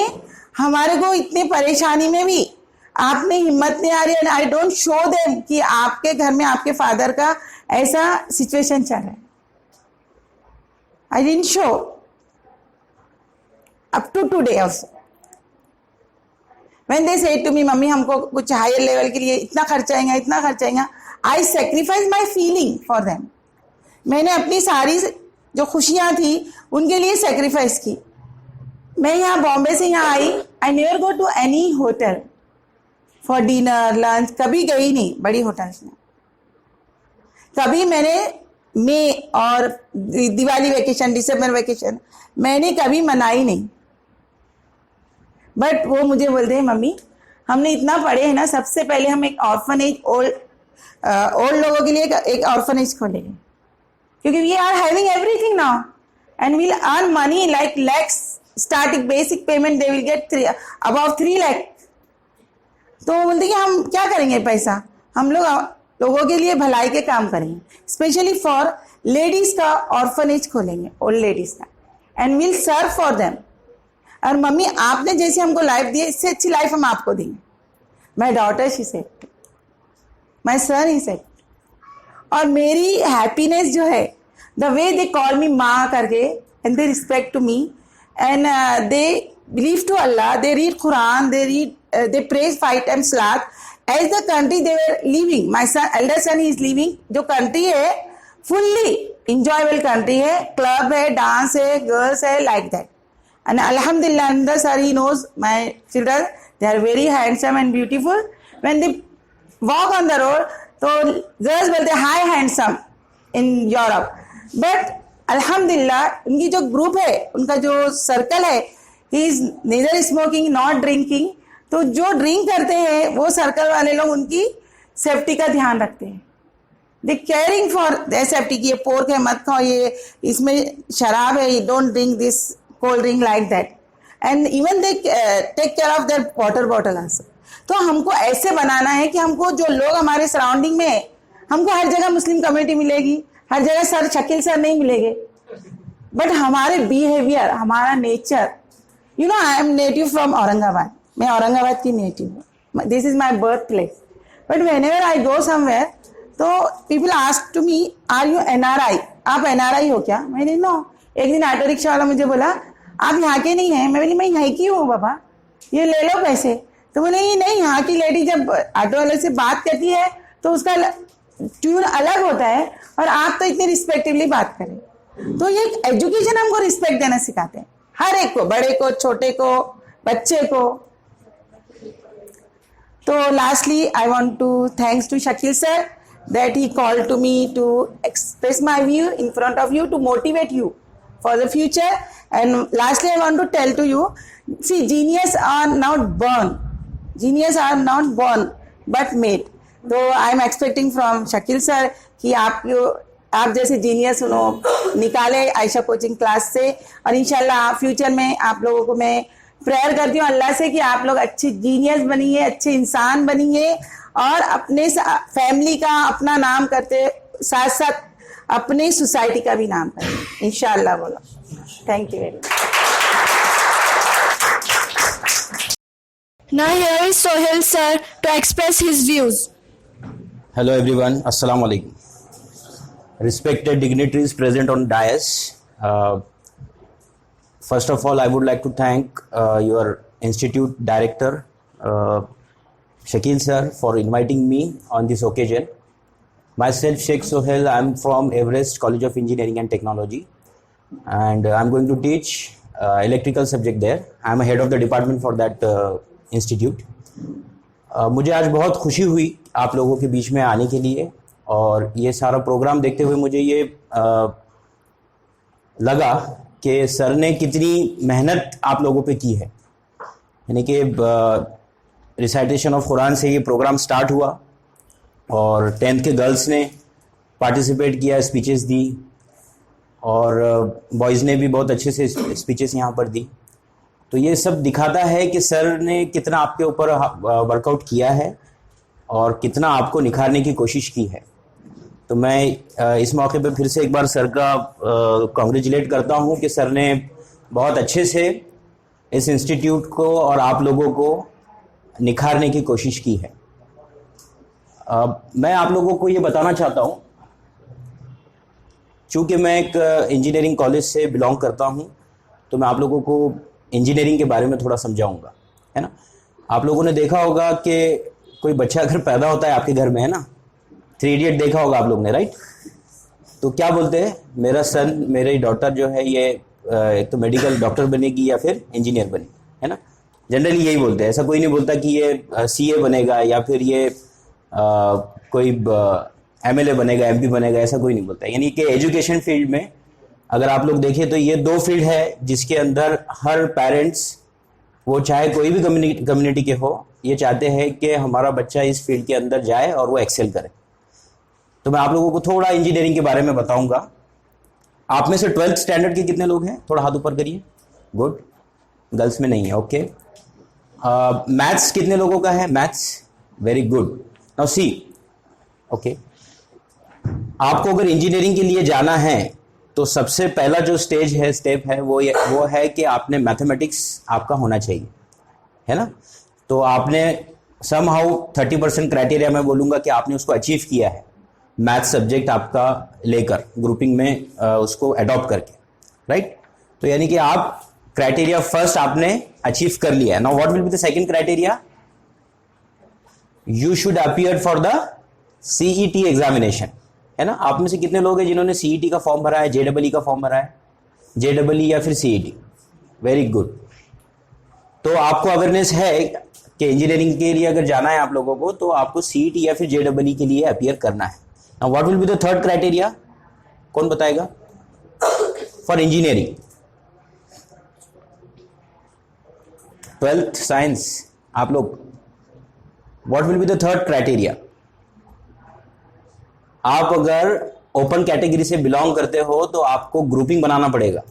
हमारे को इतने परेशानी में भी आपने हिम्मत नहीं आ रही, and I don't show them कि आपके घर में आपके फादर का ऐसा सिचुएशन चल रहा है। I didn't show up to today also. When they say to me, mummy हमको कुछ हायर लेवल के लिए इतना खर्चाएंगे, इतना खर्चाएंगे, I sacrifice my feeling for them. मैंने अपनी सारी जो खुशियाँ थी उनके लिए सेक्रीफाइस की। मैं यहाँ बॉम्बे से यहाँ आई, I never go to any hotel for dinner lunch, कभी गई नहीं बड़ी होटल्स में। कभी मैंने मई और दिवाली वेकेशन, दिसंबर वेकेशन मैंने कभी मनाई नहीं। बट वो मुझे बोलते हैं मम्मी हमने इतना पढ़े हैं ना, सबसे पहले हम एक ऑर्फनेज ओल्ड लोगों के लिए एक ऑर्फनेज खोलेंगे, क्योंकि we are having everything now and will earn money like lakhs, starting basic payment they will get about 3 lakh. तो बोलते कि हम क्या करेंगे पैसा, हम लोगों के लिए भलाई के काम करेंगे, स्पेशली फॉर लेडीज का ऑर्फनेज खोलेंगे, ओल्ड लेडीज का, and will serve for them. और मम्मी आपने जैसे हमको लाइफ दी है, इससे अच्छी लाइफ हम आपको देंगे। My daughter she said, my son he said. और मेरी हैप्पीनेस जो है, the way they call me माँ करके, and they respect to me, and they believe to Allah, they read Quran, they prays 5 times salat as the country they were living. My son, elder son is living, जो कंट्री है fully enjoyable country है, club है, dance है, girls है, like that. And alhamdulillah, sir, he knows my children, they are very handsome and beautiful. When they walk on the road, so girls बोलते hi handsome in Europe. But alhamdulillah, उनकी जो group है, उनका जो circle है, he is neither smoking not drinking. तो जो drink करते हैं वो सर्कल वाले लोग उनकी सेफ्टी का ध्यान रखते हैं। दे केयरिंग फॉर द सेफ्टी की ये पोर्क है मत खाओ, ये इसमें शराब है, don't drink this cold drink like that, and even they take care of their water bottle also. तो हमको ऐसे बनाना है कि हमको जो लोग हमारे सराउंडिंग में है, हमको हर जगह मुस्लिम कम्युनिटी मिलेगी, हर जगह सर शकील सर नहीं मिलेंगे, बट हमारे बिहेवियर, हमारा nature, you know I am native from Aurangabad, मैं औरंगाबाद की नेटिव हूँ, this is my birth place, but whenever I go somewhere तो people ask to me are you NRI, आप NRI हो क्या? मैंने नो। एक दिन ऑटो रिक्शा वाला मुझे बोला आप यहाँ के नहीं हैं, मैं बोली मैं यहाँ की हूँ बाबा, ये ले लो पैसे। तो बोले ये नहीं, यहाँ की लेडी जब ऑटो वाले से बात करती है तो उसका ट्यून अलग होता है, और आप तो इतनी रिस्पेक्टिवली बात करें। तो ये एजुकेशन हमको रिस्पेक्ट देना सिखाते हैं, हर एक को, बड़े को, छोटे को, बच्चे को। तो lastly I want to thanks to Shakeel sir that he called to me to express my view in front of you, to motivate you for the future. And lastly I want to tell to you, see, genius are not born, genius are not born but made. So I am expecting from Shakil sir कि आप जैसे genius निकाले Ayesha coaching class से, और इंशाल्लाह future में आप लोगों को मैं प्रेयर करती हूँ अल्लाह से कि आप लोग अच्छे जीनियस बनिए, अच्छे इंसान बनिए, और अपने फैमिली का अपना नाम करते साथ साथ अपनी सोसाइटी का भी नाम करें इंशाल्लाह। बोलो thank you very much. Now here is Sohail sir to express his views. Hello everyone, Assalamu alaikum. Respected dignitaries present on dais, first of all I would like to thank your institute director Shakil sir for inviting me on this occasion. Myself Sheikh Sohail, I am from Everest College of Engineering and Technology, and I am going to teach electrical subject there. I am head of the department for that institute. मुझे आज बहुत खुशी हुई आप लोगों के बीच में आने के लिए, और ये सारा प्रोग्राम देखते हुए मुझे ये लगा कि सर ने कितनी मेहनत आप लोगों पे की है। यानी कि रिसाइटेशन ऑफ कुरान से ये प्रोग्राम स्टार्ट हुआ, और 10th के गर्ल्स ने पार्टिसिपेट किया, स्पीचेस दी, और बॉयज़ ने भी बहुत अच्छे से स्पीचेस यहाँ पर दी। तो ये सब दिखाता है कि सर ने कितना आपके ऊपर वर्कआउट किया है और कितना आपको निखारने की कोशिश की है। तो मैं इस मौके पे फिर से एक बार सर का कॉन्ग्रेचुलेट करता हूँ कि सर ने बहुत अच्छे से इस इंस्टीट्यूट को और आप लोगों को निखारने की कोशिश की है। मैं आप लोगों को ये बताना चाहता हूँ, चूँकि मैं एक इंजीनियरिंग कॉलेज से बिलोंग करता हूँ, तो मैं आप लोगों को इंजीनियरिंग के बारे में थोड़ा समझाऊंगा, है ना। आप लोगों ने देखा होगा कि कोई बच्चा अगर पैदा होता है आपके घर में, है ना, 3 इडियट देखा होगा आप लोग ने, राइट। तो क्या बोलते हैं, मेरा सन, मेरी डॉटर जो है ये एक तो मेडिकल डॉक्टर बनेगी या फिर इंजीनियर बनेगी, है ना। जनरली यही बोलते हैं, ऐसा कोई नहीं बोलता कि ये CA बनेगा या फिर ये कोई MLA बनेगा, MP बनेगा, ऐसा कोई नहीं बोलता। यानी कि एजुकेशन फील्ड में अगर आप लोग देखें तो ये 2 फील्ड है जिसके अंदर हर पेरेंट्स, वो चाहे कोई भी कम्युनिटी के हो, ये चाहते हैं कि हमारा बच्चा इस फील्ड के अंदर जाए और वो एक्सेल करे। तो मैं आप लोगों को थोड़ा इंजीनियरिंग के बारे में बताऊंगा। आप में से 12th स्टैंडर्ड के कितने लोग हैं, थोड़ा हाथ ऊपर करिए। गुड, गर्ल्स में नहीं है, ओके। मैथ्स कितने लोगों का है, maths, very good. Now see, okay, आपको अगर इंजीनियरिंग के लिए जाना है तो सबसे पहला जो स्टेप है वो है कि आपने मैथमेटिक्स आपका होना चाहिए, है ना। तो आपने समहाउ 30% क्राइटेरिया मैं बोलूँगा कि आपने उसको अचीव किया है, मैथ सब्जेक्ट आपका लेकर ग्रुपिंग में उसको अडॉप्ट करके, राइट। तो यानी कि आप क्राइटेरिया फर्स्ट आपने अचीव कर लिया है। Now what will be the second criteria, you should appear for the CET examination, है ना। आप में से कितने लोग हैं जिन्होंने CET का फॉर्म भरा है, JEE का फॉर्म भरा है, JEE या फिर CET, वेरी गुड। तो आपको अवेयरनेस है कि इंजीनियरिंग के लिए अगर जाना है आप लोगों को तो आपको CET या फिर JEE के लिए अपीयर करना है। Now what will be the third criteria, कौन बताएगा, फॉर इंजीनियरिंग 12th साइंस आप लोग, what will be the third criteria, आप अगर ओपन कैटेगरी से बिलोंग करते हो तो आपको ग्रुपिंग बनाना पड़ेगा,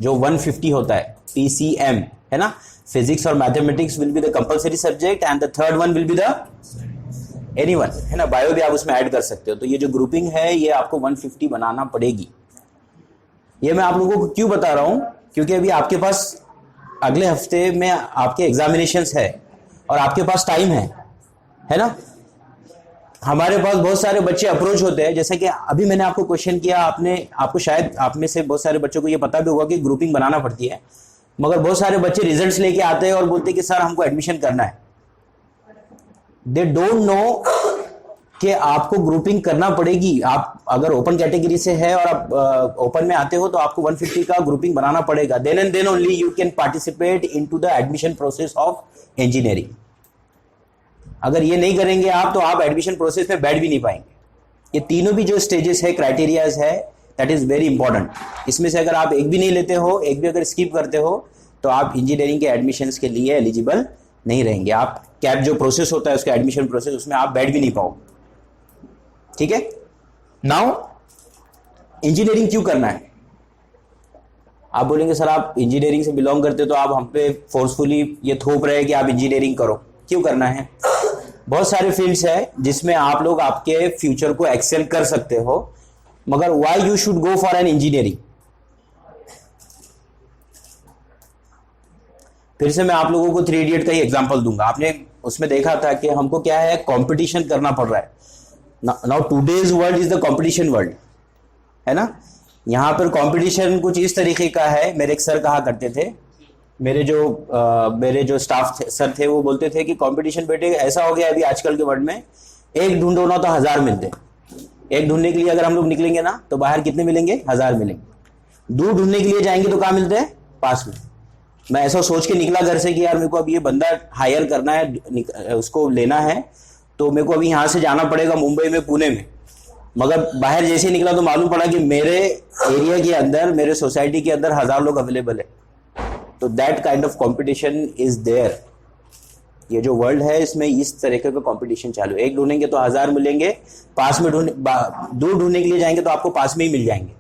जो 150 होता है, PCM, है ना. फिजिक्स और mathematics will be the compulsory subject and the third one will be the anyone, है ना. बायो भी आप उसमें ऐड कर सकते हो. तो ये जो ग्रुपिंग है ये आपको 150 बनाना पड़ेगी. ये मैं आप लोगों को क्यों बता रहा हूं, क्योंकि अभी आपके पास अगले हफ्ते में आपके एग्जामिनेशंस है और आपके पास टाइम है ना. हमारे पास बहुत सारे बच्चे अप्रोच होते हैं, जैसे कि अभी मैंने आपको क्वेश्चन किया, आपको शायद आप में से बहुत सारे बच्चों को ये पता भी होगा कि ग्रुपिंग बनाना पड़ती है, मगर बहुत सारे बच्चे रिजल्ट्स लेके आते हैं और बोलते हैं कि सर हमको एडमिशन करना है. दे डोंट नो कि आपको ग्रुपिंग करना पड़ेगी. आप अगर ओपन कैटेगरी से है और आप ओपन में आते हो तो आपको 150 का ग्रुपिंग बनाना पड़ेगा. Then and then only you can participate into the admission process of engineering. अगर ये नहीं करेंगे आप तो आप एडमिशन प्रोसेस में बैठ भी नहीं पाएंगे. ये तीनों भी जो स्टेजेस है, क्राइटेरियाज है, दैट इज वेरी इंपॉर्टेंट. इसमें से अगर आप एक भी नहीं लेते हो, एक भी अगर स्किप करते हो तो आप इंजीनियरिंग के एडमिशन्स के लिए एलिजिबल नहीं रहेंगे. आप कैप जो प्रोसेस होता है उसका एडमिशन प्रोसेस, उसमें आप बैठ भी नहीं पाओगे. ठीक है. नाउ इंजीनियरिंग क्यों करना है? आप बोलेंगे सर आप इंजीनियरिंग से बिलोंग करते हो तो आप हम पे फोर्सफुली ये थोप रहे हैं कि आप इंजीनियरिंग करो. क्यों करना है? बहुत सारे फील्ड्स है जिसमें आप लोग आपके फ्यूचर को एक्सेल कर सकते हो, मगर why you should go for an engineering? फिर से मैं आप लोगों को 3 इडियट का ही एग्जांपल दूंगा. आपने उसमें देखा था कि हमको क्या है, कंपटीशन करना पड़ रहा है. Now today's world is the competition world, है ना. यहां पर कंपटीशन कुछ इस तरीके का है. मेरे एक सर कहा करते थे, मेरे जो स्टाफ सर थे वो बोलते थे कि कंपटीशन बेटे ऐसा हो गया अभी आजकल के वर्ल्ड में, एक ढूंढो ना तो 1000 मिलते. एक ढूंढने के लिए अगर हम लोग निकलेंगे ना तो बाहर कितने मिलेंगे? 1000 मिलेंगे. दूर ढूंढने के लिए जाएंगे तो कहाँ मिलते हैं? पास में. मैं ऐसा सोच के निकला घर से कि यार मेरे को अब ये बंदा हायर करना है, उसको लेना है, तो मेरे को अभी यहाँ से जाना पड़ेगा मुंबई में, पुणे में. मगर बाहर जैसे निकला तो मालूम पड़ा कि मेरे एरिया के अंदर, मेरे सोसाइटी के अंदर 1000 लोग अवेलेबल है. तो that kind of competition is there. ये जो वर्ल्ड है इसमें इस तरीके का कंपटीशन चालू है. एक ढूंढेंगे तो 1000 मिलेंगे, पास में दूर ढूंढने के लिए जाएंगे तो आपको पास में ही मिल जाएंगे.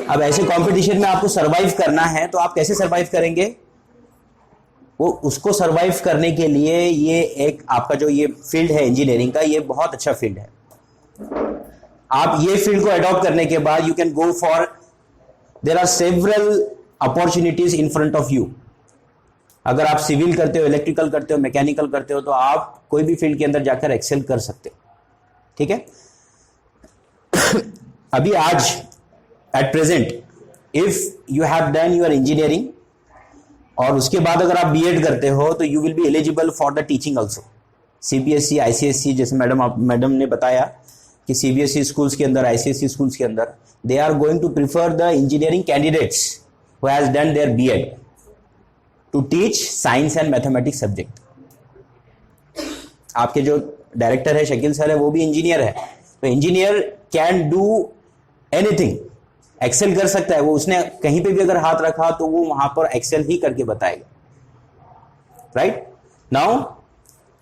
अब ऐसे कंपटीशन में आपको सरवाइव करना है तो आप कैसे सरवाइव करेंगे? वो उसको सरवाइव करने के लिए ये एक आपका जो ये फील्ड है इंजीनियरिंग का, ये बहुत अच्छा फील्ड है. आप ये फील्ड को अडॉप्ट करने के बाद you can go for, there are several opportunities in front of you. अगर आप सिविल करते हो, इलेक्ट्रिकल करते हो, मैकेनिकल करते हो तो आप कोई भी फील्ड के अंदर जाकर एक्सेल कर सकते हो. ठीक है. अभी आज at present if you have done your engineering और उसके बाद अगर आप बीएड करते हो तो you will be eligible for the teaching also. CBSE, ICSE, जैसे मैडम ने बताया कि सीबीएसई स्कूल्स के अंदर, आईसीएसई स्कूल्स के अंदर they are going to prefer the engineering candidates who has done their BEd to teach science and mathematics subject. आपके जो डायरेक्टर है शकील सर है, वो भी इंजीनियर है. तो engineer can do anything, excel कर सकता है. वो उसने कहीं पे भी अगर हाथ रखा तो वो वहां पर एक्सेल ही करके बताएगा. राइट. नाउ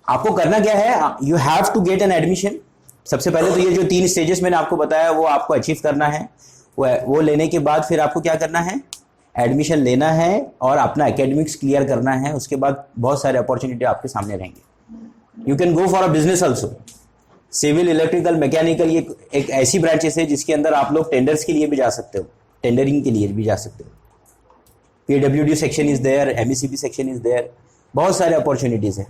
आपको करना क्या है? You have to get an admission. सबसे पहले तो ये जो 3 स्टेजेस मैंने आपको बताया वो आपको अचीव करना है. वो लेने के बाद फिर आपको क्या करना है? एडमिशन लेना है और अपना एकेडमिक्स क्लियर करना है. उसके बाद बहुत सारे अपॉर्चुनिटी आपके सामने रहेंगे. You can go for a business also. Civil, electrical, mechanical ये एक ऐसी ब्रांचेस है जिसके अंदर आप लोग टेंडर्स के लिए भी जा सकते हो, टेंडरिंग के लिए भी जा सकते हो. PWD section is there, MECB section is there. बहुत सारे अपॉर्चुनिटीज है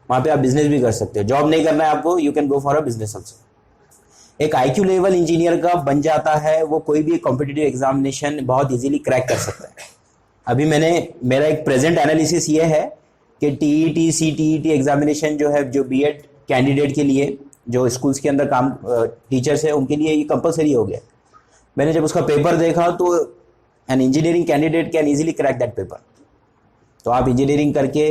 वहां पे. आप बिजनेस भी कर सकते हो. जॉब नहीं करना है आपको, you can go for a business also. एक आईक्यू लेवल इंजीनियर का बन जाता है, वो कोई भी कॉम्पिटिटिव एग्जामिनेशन बहुत इजीली क्रैक कर सकता है. अभी मेरा एक प्रेजेंट एनालिसिस ये है कि टीईटी, सीटीईटी एग्जामिनेशन जो है, जो बीएड कैंडिडेट के लिए, जो स्कूल्स के अंदर काम टीचर्स है उनके लिए ये कंपलसरी हो गया. मैंने जब उसका पेपर देखा तो an engineering candidate can easily crack that paper. तो आप इंजीनियरिंग करके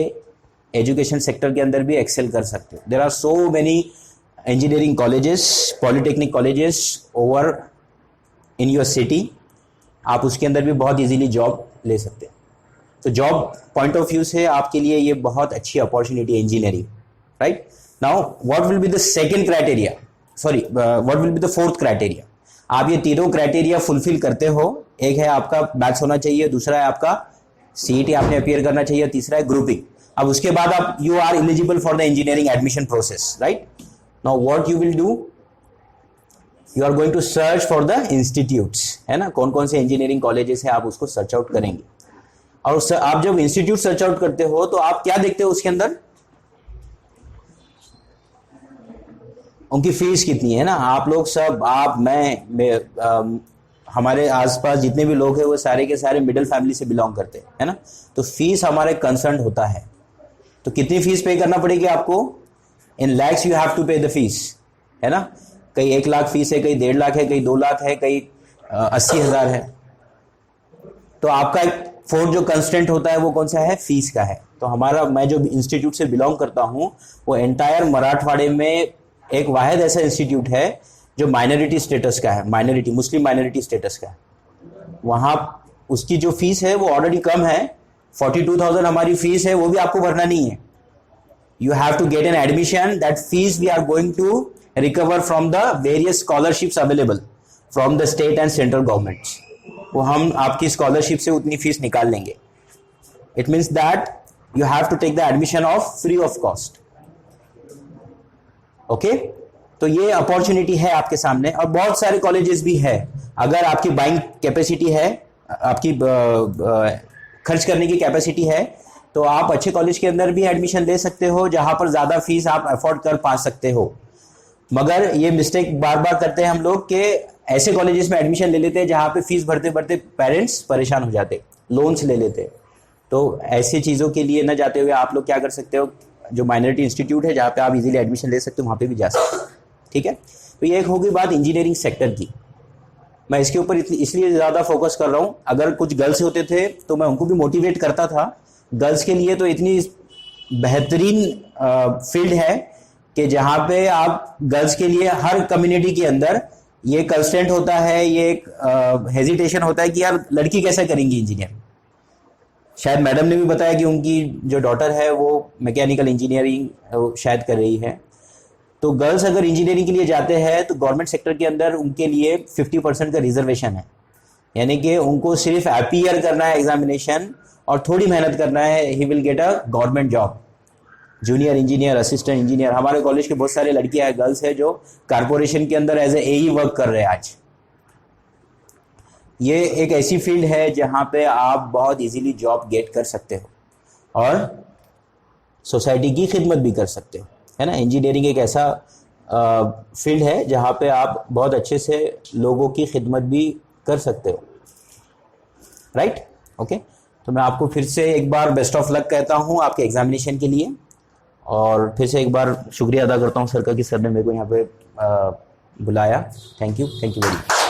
एजुकेशन सेक्टर के अंदर भी एक्सेल कर सकते हो. There are so many engineering colleges, polytechnic colleges over in your city. आप उसके अंदर भी बहुत इजीली जॉब ले सकते हैं. तो जॉब पॉइंट ऑफ व्यू से आपके लिए ये बहुत अच्छी अपॉर्चुनिटी है engineering. Right. Now what will be the second criteria? Sorry what will be the fourth criteria. आप ये तीनों क्राइटेरिया फुलफिल करते हो, एक है आपका मैथ्स होना चाहिए, दूसरा है आपका सीईटी आपने अपीयर करना चाहिए, तीसरा है ग्रुपिंग। अब उसके बाद आप you are eligible for the engineering admission process, right. Now what you will do, you are going to search for the institutes, है ना, कौन कौन से इंजीनियरिंग कॉलेजेस है आप उसको सर्च आउट करेंगे। और आप जब इंस्टीट्यूट सर्च आउट करते हो तो आप क्या देखते हो उसके अंदर, उनकी फीस कितनी है ना। आप लोग सब, आप, मैं हमारे आसपास जितने भी लोग हैं वो सारे के सारे मिडिल फैमिली से बिलोंग करते हैं, है ना। तो फीस हमारे कंसर्न होता है। तो कितनी फीस पे करना पड़ेगी आपको, इन लैक्स यू हैव टू पे द फीस, है ना। कई 1 लाख फीस है, कई 1.5 लाख है, कई 2 लाख है, कई 80,000 है। तो आपका एक फोर्थ जो कंस्टेंट होता है वो कौन सा है, फीस का है। तो हमारा, मैं जो इंस्टीट्यूट से बिलोंग करता हूं वो एंटायर मराठवाड़े में एक वाहिद ऐसा इंस्टीट्यूट है जो माइनॉरिटी स्टेटस का है, माइनॉरिटी मुस्लिम माइनॉरिटी स्टेटस का है। वहां उसकी जो फीस है वो ऑलरेडी कम है, 42,000 हमारी फीस है, वो भी आपको भरना नहीं है। You have to get an admission, that fees we are going to recover from the various scholarships available from the state and central governments. वो हम आपकी स्कॉलरशिप से उतनी फीस निकाल लेंगे। It means that you have to take the admission of free of cost. Okay, तो ये opportunity है आपके सामने, और बहुत सारे कॉलेजेस भी है। अगर आपकी बाइंग कैपेसिटी है, आपकी खर्च करने की कैपेसिटी है, तो आप अच्छे कॉलेज के अंदर भी एडमिशन ले सकते हो जहां पर ज्यादा फीस आप अफोर्ड कर पा सकते हो। मगर ये मिस्टेक बार बार करते हैं हम लोग कि ऐसे कॉलेजेस में एडमिशन ले लेते हैं जहां पे फीस भरते भरते पेरेंट्स परेशान हो जाते, लोन्स ले लेते। तो ऐसी चीज़ों के लिए न जाते हुए आप लोग क्या कर सकते हो, जो माइनॉरिटी इंस्टीट्यूट है जहाँ पे आप इजीली एडमिशन ले सकते हो वहाँ पे भी जा सकते हो, ठीक है। तो ये एक होगी बात इंजीनियरिंग सेक्टर की। मैं इसके ऊपर इसलिए ज़्यादा फोकस कर रहा हूँ। अगर कुछ गर्ल्स होते थे तो मैं उनको भी मोटिवेट करता था। गर्ल्स के लिए तो इतनी बेहतरीन फील्ड है कि जहाँ पे आप गर्ल्स के लिए हर कम्युनिटी के अंदर ये कंस्टेंट होता है, ये एक हेजिटेशन होता है कि यार लड़की कैसे करेंगी इंजीनियर। शायद मैडम ने भी बताया कि उनकी जो डॉटर है वो मैकेनिकल इंजीनियरिंग शायद कर रही है। तो गर्ल्स अगर इंजीनियरिंग के लिए जाते हैं तो गवर्नमेंट सेक्टर के अंदर उनके लिए 50% का रिजर्वेशन है, यानी कि उनको सिर्फ अपीयर करना है एग्जामिनेशन और थोड़ी मेहनत करना है, he will get a government job, junior engineer, assistant engineer. हमारे कॉलेज के बहुत सारे लड़कियां हैं, गर्ल्स है, जो कारपोरेशन के अंदर एज ए वर्क कर रहे हैं आज। ये एक ऐसी फील्ड है जहां पे आप बहुत इजीली जॉब गेट कर सकते हो और सोसाइटी की खिदमत भी कर सकते हो, है ना। इंजीनियरिंग एक ऐसा फील्ड है जहां पे आप बहुत अच्छे से लोगों की खिदमत भी कर सकते हो, राइट। ओके, तो मैं आपको फिर से एक बार बेस्ट ऑफ लक कहता हूं आपके एग्जामिनेशन के लिए, और फिर से एक बार शुक्रिया अदा करता हूं सर का कि सर ने मेरे को यहाँ पे बुलाया। Thank you very much.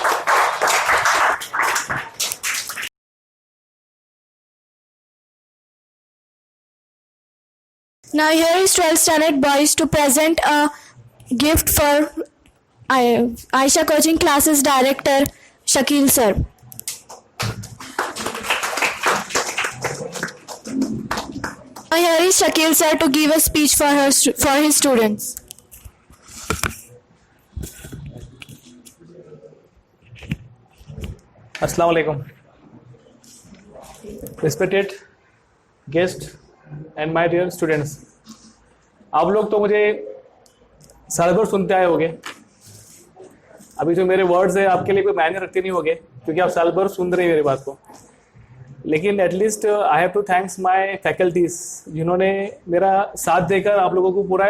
Now here is 12th standard boys to present a gift for Aisha Coaching Classes Director Shakil sir. Now here is Shakil sir to give a speech for his students. Assalamu alaikum. Respected guest and my dear students, आप लोग तो मुझे साल भर सुनते आए होंगे। अभी जो मेरे वर्ड्स है आपके लिए कोई मायने रखते नहीं होंगे क्योंकि आप साल भर सुन रहे हैं मेरी बात को, लेकिन at least I have to thanks my faculties जिन्होंने मेरा साथ देकर आप लोगों को पूरा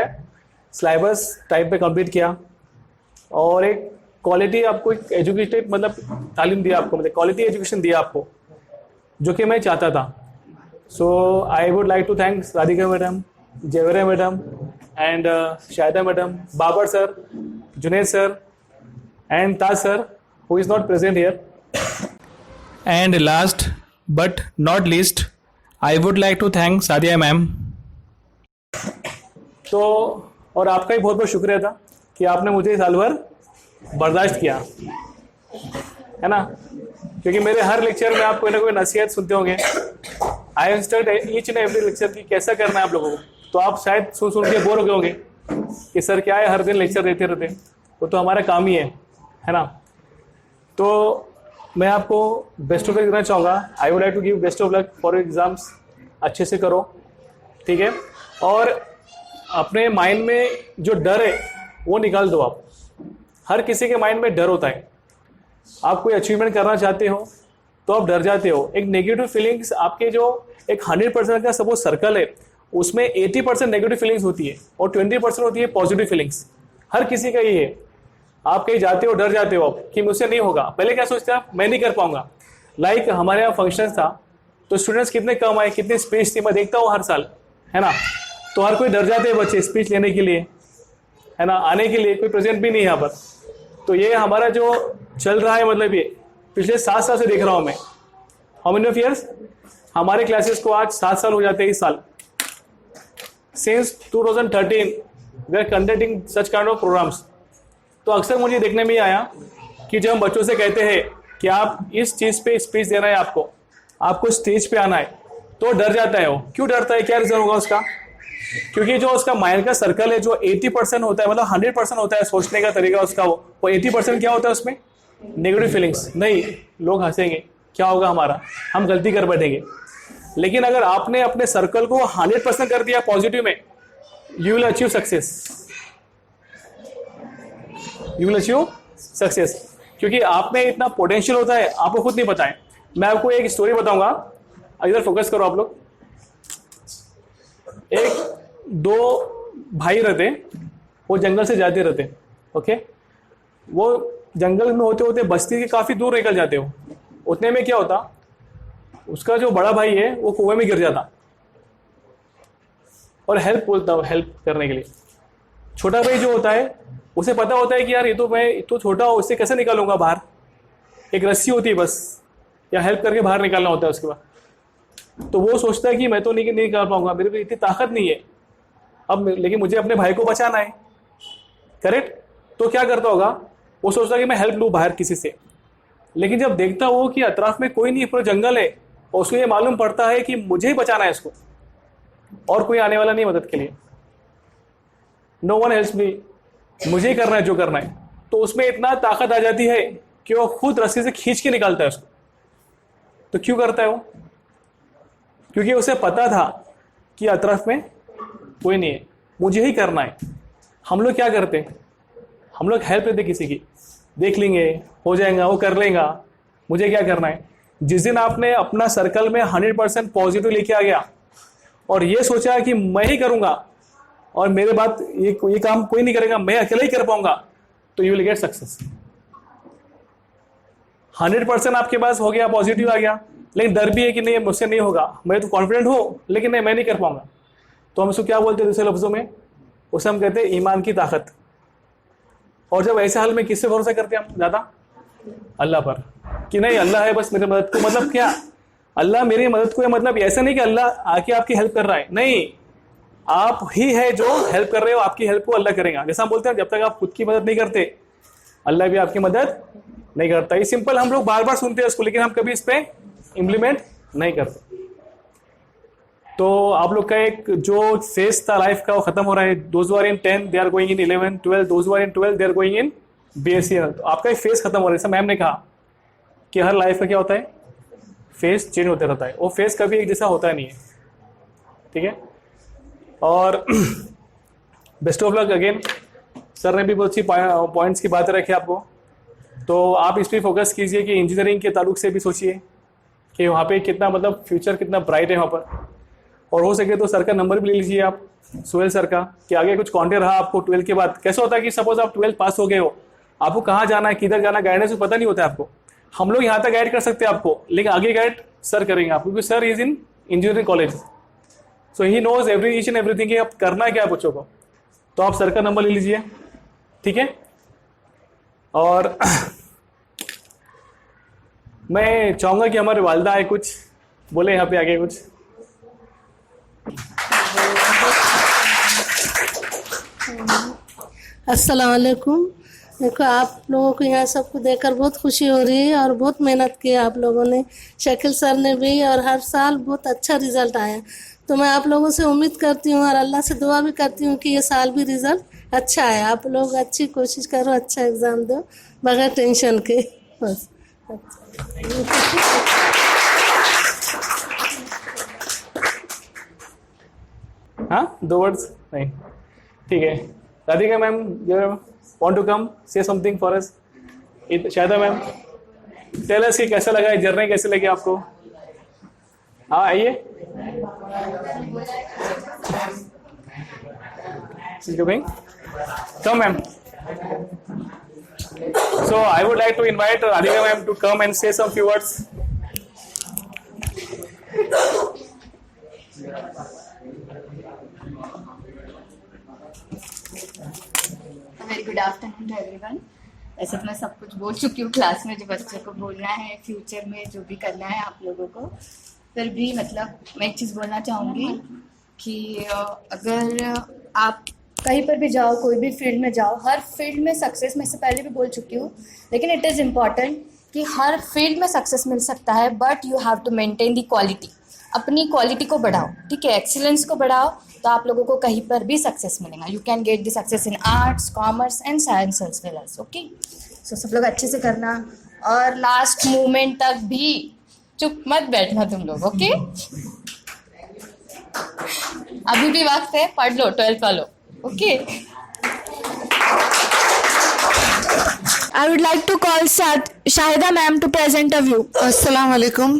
सिलेबस टाइम पे कंप्लीट किया और एक क्वालिटी आपको एक एजुकेटेड मतलब तालीम दिया आपको, मतलब क्वालिटी एजुकेशन दिया आपको, जो कि मैं चाहता था। So I would like to thank Radhika madam, Jevera madam, and Shaida madam, Babar sir, Junaid sir, and Taj sir, who is not present here. And last but not least, I would like to thank Sadia ma'am. तो और आपका ही बहुत बहुत शुक्रिया था कि आपने मुझे साल भर बर्दाश्त किया, है ना, क्योंकि मेरे हर लेक्चर में आप कोई ना कोई नसीहत सुनते होंगे। I have stud each and every lecture की कैसा करना है आप लोगों को, तो आप शायद सुन के बोर हो गए होंगे कि सर क्या है हर दिन लेक्चर देते रहते, वो तो हमारा काम ही है ना। तो मैं आपको बेस्ट ऑफ लक देना चाहूँगा। I would like to give best of luck for exams. अच्छे से करो, ठीक है। और अपने माइंड में जो डर है वो निकाल दो आप। हर किसी के माइंड में डर होता है। आप कोई अचीवमेंट करना चाहते हो तो आप डर जाते हो। एक नेगेटिव फीलिंग्स आपके जो एक 100% का सपोज सर्कल है उसमें 80% नेगेटिव फीलिंग्स होती है और 20% होती है पॉजिटिव फीलिंग्स। हर किसी का ये है। आप कहीं जाते हो, डर जाते हो आप कि मुझसे नहीं होगा। पहले क्या सोचते आप, मैं नहीं कर पाऊंगा। लाइक हमारे यहाँ फंक्शन था तो स्टूडेंट्स कितने कम आए, कितनी स्पीच थी, मैं देखता हूँ हर साल, है ना। तो हर कोई डर जाते हैं बच्चे स्पीच लेने के लिए, है ना, आने के लिए। कोई प्रेजेंट भी नहीं यहाँ पर। तो ये हमारा जो चल रहा है, मतलब ये पिछले 7 साल से देख रहा हूँ मैं। How many of years? हमारे क्लासेस को आज 7 साल हो जाते हैं इस साल। Since 2013 we are conducting such kind of programmes. तो अक्सर मुझे देखने में आया कि जब हम बच्चों से कहते हैं कि आप इस चीज़ पे स्पीच देना है, आपको स्टेज पे आना है, तो डर जाता है वो। क्यों डरता है, क्या रीज़न होगा उसका? क्योंकि जो उसका माइंड का सर्कल है जो 80% होता है, मतलब 100% होता है सोचने का तरीका उसका, वो 80% क्या होता है उसमें? Negative feelings. नहीं, लोग हंसेंगे, क्या होगा हमारा, हम गलती कर बैठेंगे। लेकिन अगर आपने अपने सर्कल को 100% कर दिया पॉजिटिव में, you will achieve success. You will achieve success, क्योंकि आप में इतना पोटेंशियल होता है, आपको खुद नहीं पता है। मैं आपको एक स्टोरी बताऊंगा, इधर फोकस करो आप लोग। एक 2 भाई रहते, वो जंगल से जाते रहते, ओके। वो जंगल में होते होते बस्ती के काफ़ी दूर निकल जाते हो। उतने में क्या होता, उसका जो बड़ा भाई है वो कुएं में गिर जाता और हेल्प बोलता, हेल्प करने के लिए। छोटा भाई जो होता है उसे पता होता है कि यार ये तो मैं तो छोटा हूँ, इससे कैसे निकालूंगा बाहर। एक रस्सी होती है बस, या हेल्प करके बाहर निकालना होता है उसके बाद। तो वो सोचता है कि मैं तो नहीं कर पाऊंगा, मेरे को इतनी ताकत नहीं है अब, लेकिन मुझे अपने भाई को बचाना है, करेक्ट। तो क्या करता होगा, वो सोचता है कि मैं हेल्प लूँ बाहर किसी से। लेकिन जब देखता हो कि अतराफ में कोई नहीं, पूरा जंगल है, और उसको ये मालूम पड़ता है कि मुझे ही बचाना है इसको, और कोई आने वाला नहीं मदद के लिए। नो वन हेल्प्स मी, मुझे ही करना है जो करना है। तो उसमें इतना ताकत आ जाती है कि वो खुद रस्सी से खींच के निकालता है उसको। तो क्यों करता है वो? क्योंकि उसे पता था कि अतराफ में कोई नहीं है, मुझे ही करना है। हम लोग क्या करते हैं, हम लोग हेल्प लेते किसी की, देख लेंगे, हो जाएगा, वो कर लेगा, मुझे क्या करना है। जिस दिन आपने अपना सर्कल में 100% पॉजिटिव लेके आ गया और ये सोचा कि मैं ही करूँगा और मेरे बाद ये काम कोई नहीं करेगा, मैं अकेला ही कर पाऊंगा, तो यू विल गेट सक्सेस। 100% आपके पास हो गया, पॉजिटिव आ गया, लेकिन डर भी है कि नहीं मुझसे नहीं होगा, मैं तो कॉन्फिडेंट हूँ लेकिन नहीं, मैं नहीं कर पाऊंगा। तो हम उसको क्या बोलते हैं दूसरे लफ्जों में, उसे हम कहते हैं ईमान की ताकत। और जब ऐसे हाल में किससे भरोसा करते हैं हम ज़्यादा? अल्लाह पर, कि नहीं अल्लाह है बस मेरी मदद को। मतलब क्या, अल्लाह मेरी मदद को है, मतलब ऐसा नहीं कि अल्लाह आके आपकी हेल्प कर रहा है, नहीं, आप ही है जो हेल्प कर रहे हो, आपकी हेल्प को अल्लाह करेगा। जैसा हम बोलते हैं जब तक आप खुद की मदद नहीं करते अल्लाह भी आपकी मदद नहीं करता। ये सिंपल हम लोग बार बार सुनते हैं उसको, लेकिन हम कभी इस पे इम्प्लीमेंट नहीं करते। तो आप लोग का एक जो फेज था लाइफ का वो खत्म हो रहा है। Those who are in 10 they are going in 11, 12, those who are in 12 they are going in BSc। तो आपका एक फेज खत्म हो रहा है। जैसा मैम ने कहा कि हर लाइफ का क्या होता है, फेज चेंज होते रहता है, वो फेज कभी एक जैसा होता नहीं है, ठीक है। और best of luck again. Sir ने भी बहुत सी पॉइंट्स की बातें रखी आपको, तो आप इस पर फोकस कीजिए कि इंजीनियरिंग के ताल्लुक से भी सोचिए कि वहाँ पे कितना, मतलब फ्यूचर कितना ब्राइट है वहाँ पर। और हो सके तो सर का नंबर भी ले लीजिए आप, सोहेल सर का, कि आगे कुछ कॉन्टेक्ट रहा आपको 12 के बाद। कैसा होता है कि सपोज आप 12 पास हो गए हो, आपको कहाँ जाना है, किधर जाना, गाइडेंस पता नहीं होता है आपको। हम लोग यहाँ तक गाइड कर सकते हैं आपको, लेकिन आगे गाइड सर करेंगे आपको, क्योंकि sir is in engineering college, so he knows each and everything कि आप करना है क्या बच्चों को। तो आप सर का नंबर ले लीजिए, ठीक है। और मैं चाहूँगा कि हमारे वालदा आए, कुछ बोले यहाँ पे आगे कुछ। अस्सलाम वालेकुम। देखो आप लोगों को यहाँ सबको देखकर बहुत खुशी हो रही है और बहुत मेहनत की आप लोगों ने, शकील सर ने भी, और हर साल बहुत अच्छा रिजल्ट आया। तो मैं आप लोगों से उम्मीद करती हूँ और अल्लाह से दुआ भी करती हूँ कि ये साल भी रिजल्ट अच्छा है। आप लोग अच्छी कोशिश करो, अच्छा एग्ज़ाम दो बगैर टेंशन के, बस। हाँ, 2 वर्ड्स नहीं, ठीक है। Radhika ma'am, you want to come say something for us? Shayda ma'am, tell us कि कैसा लगा, जर्नी कैसी लगी आपको? हाँ, आइए। Come, ma'am. So I would like to invite Radhika ma'am to come and say some few words. Very good afternoon to everyone. वैसे तो मैं सब कुछ बोल चुकी हूँ क्लास में, जो बच्चों को बोलना है, फ्यूचर में जो भी करना है आप लोगों को। फिर भी मतलब मैं एक चीज़ बोलना चाहूँगी कि अगर आप कहीं पर भी जाओ, कोई भी फील्ड में जाओ, हर फील्ड में सक्सेस, मैं इससे पहले भी बोल चुकी हूँ, लेकिन इट इज़ इम्पॉर्टेंट कि हर फील्ड में सक्सेस मिल सकता है, but you have to maintain the quality. अपनी क्वालिटी को बढ़ाओ, ठीक है, एक्सीलेंस को बढ़ाओ, तो आप लोगों को कहीं पर भी सक्सेस मिलेगा। You can get the success in arts, commerce and science as well as. Okay, so सब लोग अच्छे से करना, और लास्ट मोमेंट तक भी चुप मत बैठना तुम लोग। ओके, अभी भी वक्त है, पढ़ लो, 12th वालों। Okay, I would like to call Shahida ma'am to present a view. अस्सलाम वालेकुम।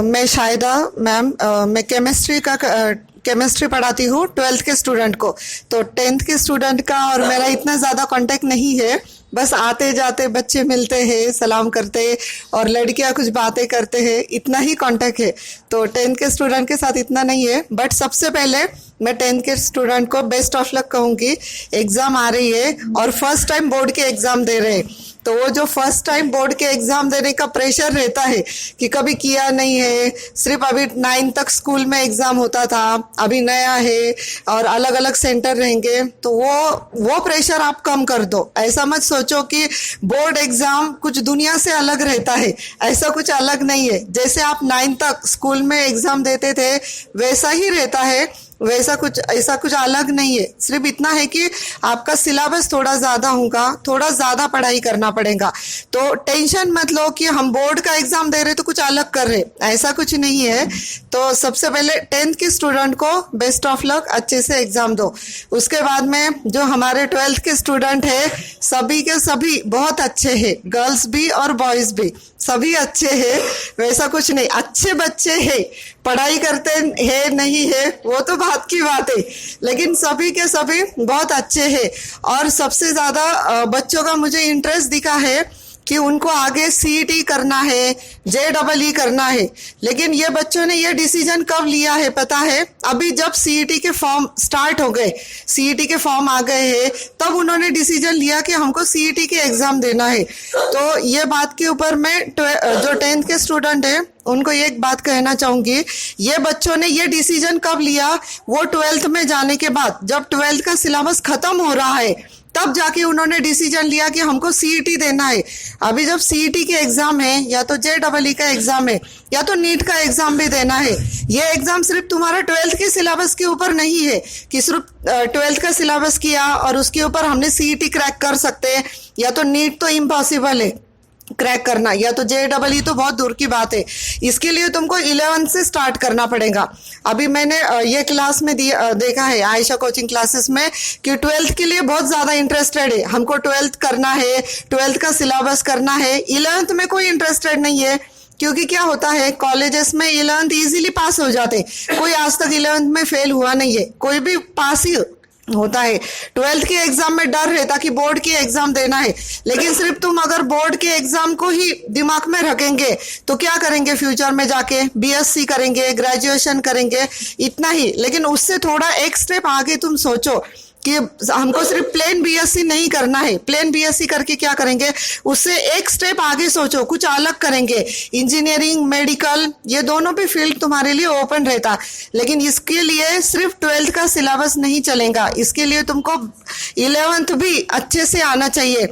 मैं शाहिदा मैम, मैं केमिस्ट्री पढ़ाती हूँ 12th के स्टूडेंट को। तो 10th के स्टूडेंट का और मेरा इतना ज़्यादा कांटेक्ट नहीं है, बस आते जाते बच्चे मिलते हैं, सलाम करते हैं और लड़कियां कुछ बातें करते हैं, इतना ही कांटेक्ट है। तो 10th के स्टूडेंट के साथ इतना नहीं है। बट सबसे पहले मैं 10th के स्टूडेंट को बेस्ट ऑफ लक कहूँगी। एग्ज़ाम आ रही है और फर्स्ट टाइम बोर्ड के एग्ज़ाम दे रहे हैं, तो वो जो फर्स्ट टाइम बोर्ड के एग्ज़ाम देने का प्रेशर रहता है कि कभी किया नहीं है, सिर्फ अभी 9 तक स्कूल में एग्ज़ाम होता था, अभी नया है और अलग अलग सेंटर रहेंगे, तो वो प्रेशर आप कम कर दो। ऐसा मत सोचो कि बोर्ड एग्ज़ाम कुछ दुनिया से अलग रहता है, ऐसा कुछ अलग नहीं है। जैसे आप 9 तक स्कूल में एग्ज़ाम देते थे वैसा ही रहता है, वैसा कुछ ऐसा कुछ अलग नहीं है। सिर्फ इतना है कि आपका सिलेबस थोड़ा ज़्यादा होगा, थोड़ा ज़्यादा पढ़ाई करना पड़ेगा। तो टेंशन मत लो कि हम बोर्ड का एग्ज़ाम दे रहे तो कुछ अलग कर रहे, ऐसा कुछ नहीं है। तो सबसे पहले 10th के स्टूडेंट को बेस्ट ऑफ लक, अच्छे से एग्ज़ाम दो। उसके बाद में जो हमारे 12th के स्टूडेंट है, सभी के सभी बहुत अच्छे हैं, गर्ल्स भी और बॉयज़ भी, सभी अच्छे हैं, वैसा कुछ नहीं, अच्छे बच्चे हैं। पढ़ाई करते हैं नहीं है वो तो बात की बात है, लेकिन सभी के सभी बहुत अच्छे हैं। और सबसे ज़्यादा बच्चों का मुझे इंटरेस्ट दिखा है कि उनको आगे CET करना है, JEE करना है। लेकिन ये बच्चों ने ये डिसीजन कब लिया है पता है? अभी जब CET के फॉर्म स्टार्ट हो गए, CET के फॉर्म आ गए हैं, तब उन्होंने डिसीजन लिया कि हमको CET के एग्ज़ाम देना है। तो ये बात के ऊपर मैं जो 10th के स्टूडेंट है उनको एक बात कहना चाहूँगी, ये बच्चों ने ये डिसीजन कब लिया? वो 12th में जाने के बाद, जब 12th का सिलेबस ख़त्म हो रहा है, तब जाके उन्होंने डिसीजन लिया कि हमको CET देना है। अभी जब CET के एग्ज़ाम है, या तो JEE का एग्ज़ाम है, या तो नीट का एग्ज़ाम भी देना है। ये एग्ज़ाम सिर्फ तुम्हारा 12th के सिलेबस के ऊपर नहीं है कि सिर्फ 12th का सिलेबस किया और उसके ऊपर हमने CET क्रैक कर सकते हैं, या तो नीट तो इम्पॉसिबल है क्रैक करना, या तो JEE तो बहुत दूर की बात है। इसके लिए तुमको 11 से स्टार्ट करना पड़ेगा। अभी मैंने ये क्लास में देखा है आयशा कोचिंग क्लासेस में कि 12th के लिए बहुत ज़्यादा इंटरेस्टेड है, हमको 12th करना है, 12th का सिलेबस करना है। 11th में कोई इंटरेस्टेड नहीं है, क्योंकि क्या होता है कॉलेजेस में 11th ईजिली पास हो जाते, कोई आज तक 11th में फेल हुआ नहीं है, कोई भी पास ही होता है। 12th के एग्जाम में डर रहता कि बोर्ड के एग्जाम देना है, लेकिन सिर्फ तुम अगर बोर्ड के एग्जाम को ही दिमाग में रखेंगे तो क्या करेंगे फ्यूचर में जाके? BSc करेंगे, ग्रेजुएशन करेंगे, इतना ही। लेकिन उससे थोड़ा एक स्टेप आगे तुम सोचो कि हमको सिर्फ प्लेन BSc नहीं करना है। प्लेन BSc करके क्या करेंगे? उससे एक स्टेप आगे सोचो, कुछ अलग करेंगे। इंजीनियरिंग, मेडिकल, ये दोनों भी फील्ड तुम्हारे लिए ओपन रहता, लेकिन इसके लिए सिर्फ 12th का सिलेबस नहीं चलेगा, इसके लिए तुमको 11th भी अच्छे से आना चाहिए।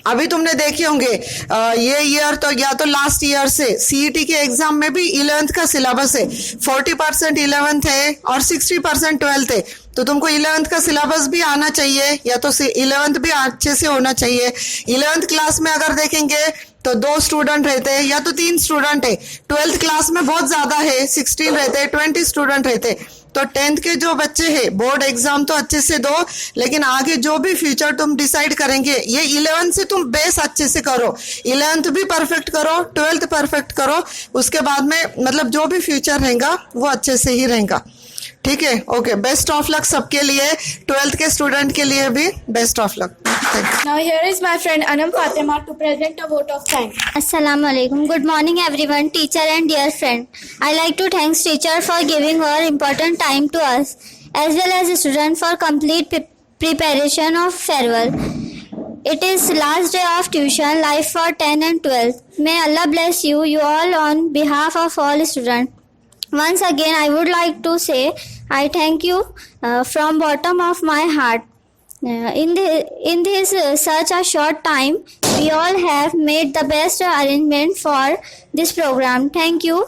अभी तुमने देखे होंगे ये ईयर तो या तो लास्ट ईयर से CET के एग्जाम में भी 11th का सिलेबस है, 40% 11th है और 60% 12th है। तो तुमको 11th का सिलेबस भी आना चाहिए, या तो 11th भी अच्छे से होना चाहिए। 11th क्लास में अगर देखेंगे तो 2 स्टूडेंट रहते हैं या तो 3 स्टूडेंट है। 12th क्लास में बहुत ज्यादा है, 16 रहते हैं, 20 स्टूडेंट रहते हैं। तो 10th के जो बच्चे हैं बोर्ड एग्जाम तो अच्छे से दो, लेकिन आगे जो भी फ्यूचर तुम डिसाइड करेंगे ये 11th से तुम बेस अच्छे से करो। 11th भी परफेक्ट करो, 12th परफेक्ट करो, उसके बाद में मतलब जो भी फ्यूचर रहेगा वो अच्छे से ही रहेगा। ठीक है, ओके, बेस्ट ऑफ लक सबके लिए, 12th के स्टूडेंट के लिए भी best of luck. Now here is my friend Anam Fatima to present a vote of thanks. Assalamu alaikum. Good morning everyone, teacher and dear friend. I like to thank teacher for giving her important time to us, as well as the student for complete preparation of farewell. It is last day of tuition life for 10 and 12. May Allah bless you all on behalf of all students. Once again, I would like to say I thank you from bottom of my heart. In this such a short time, we all have made the best arrangement for this program. Thank you.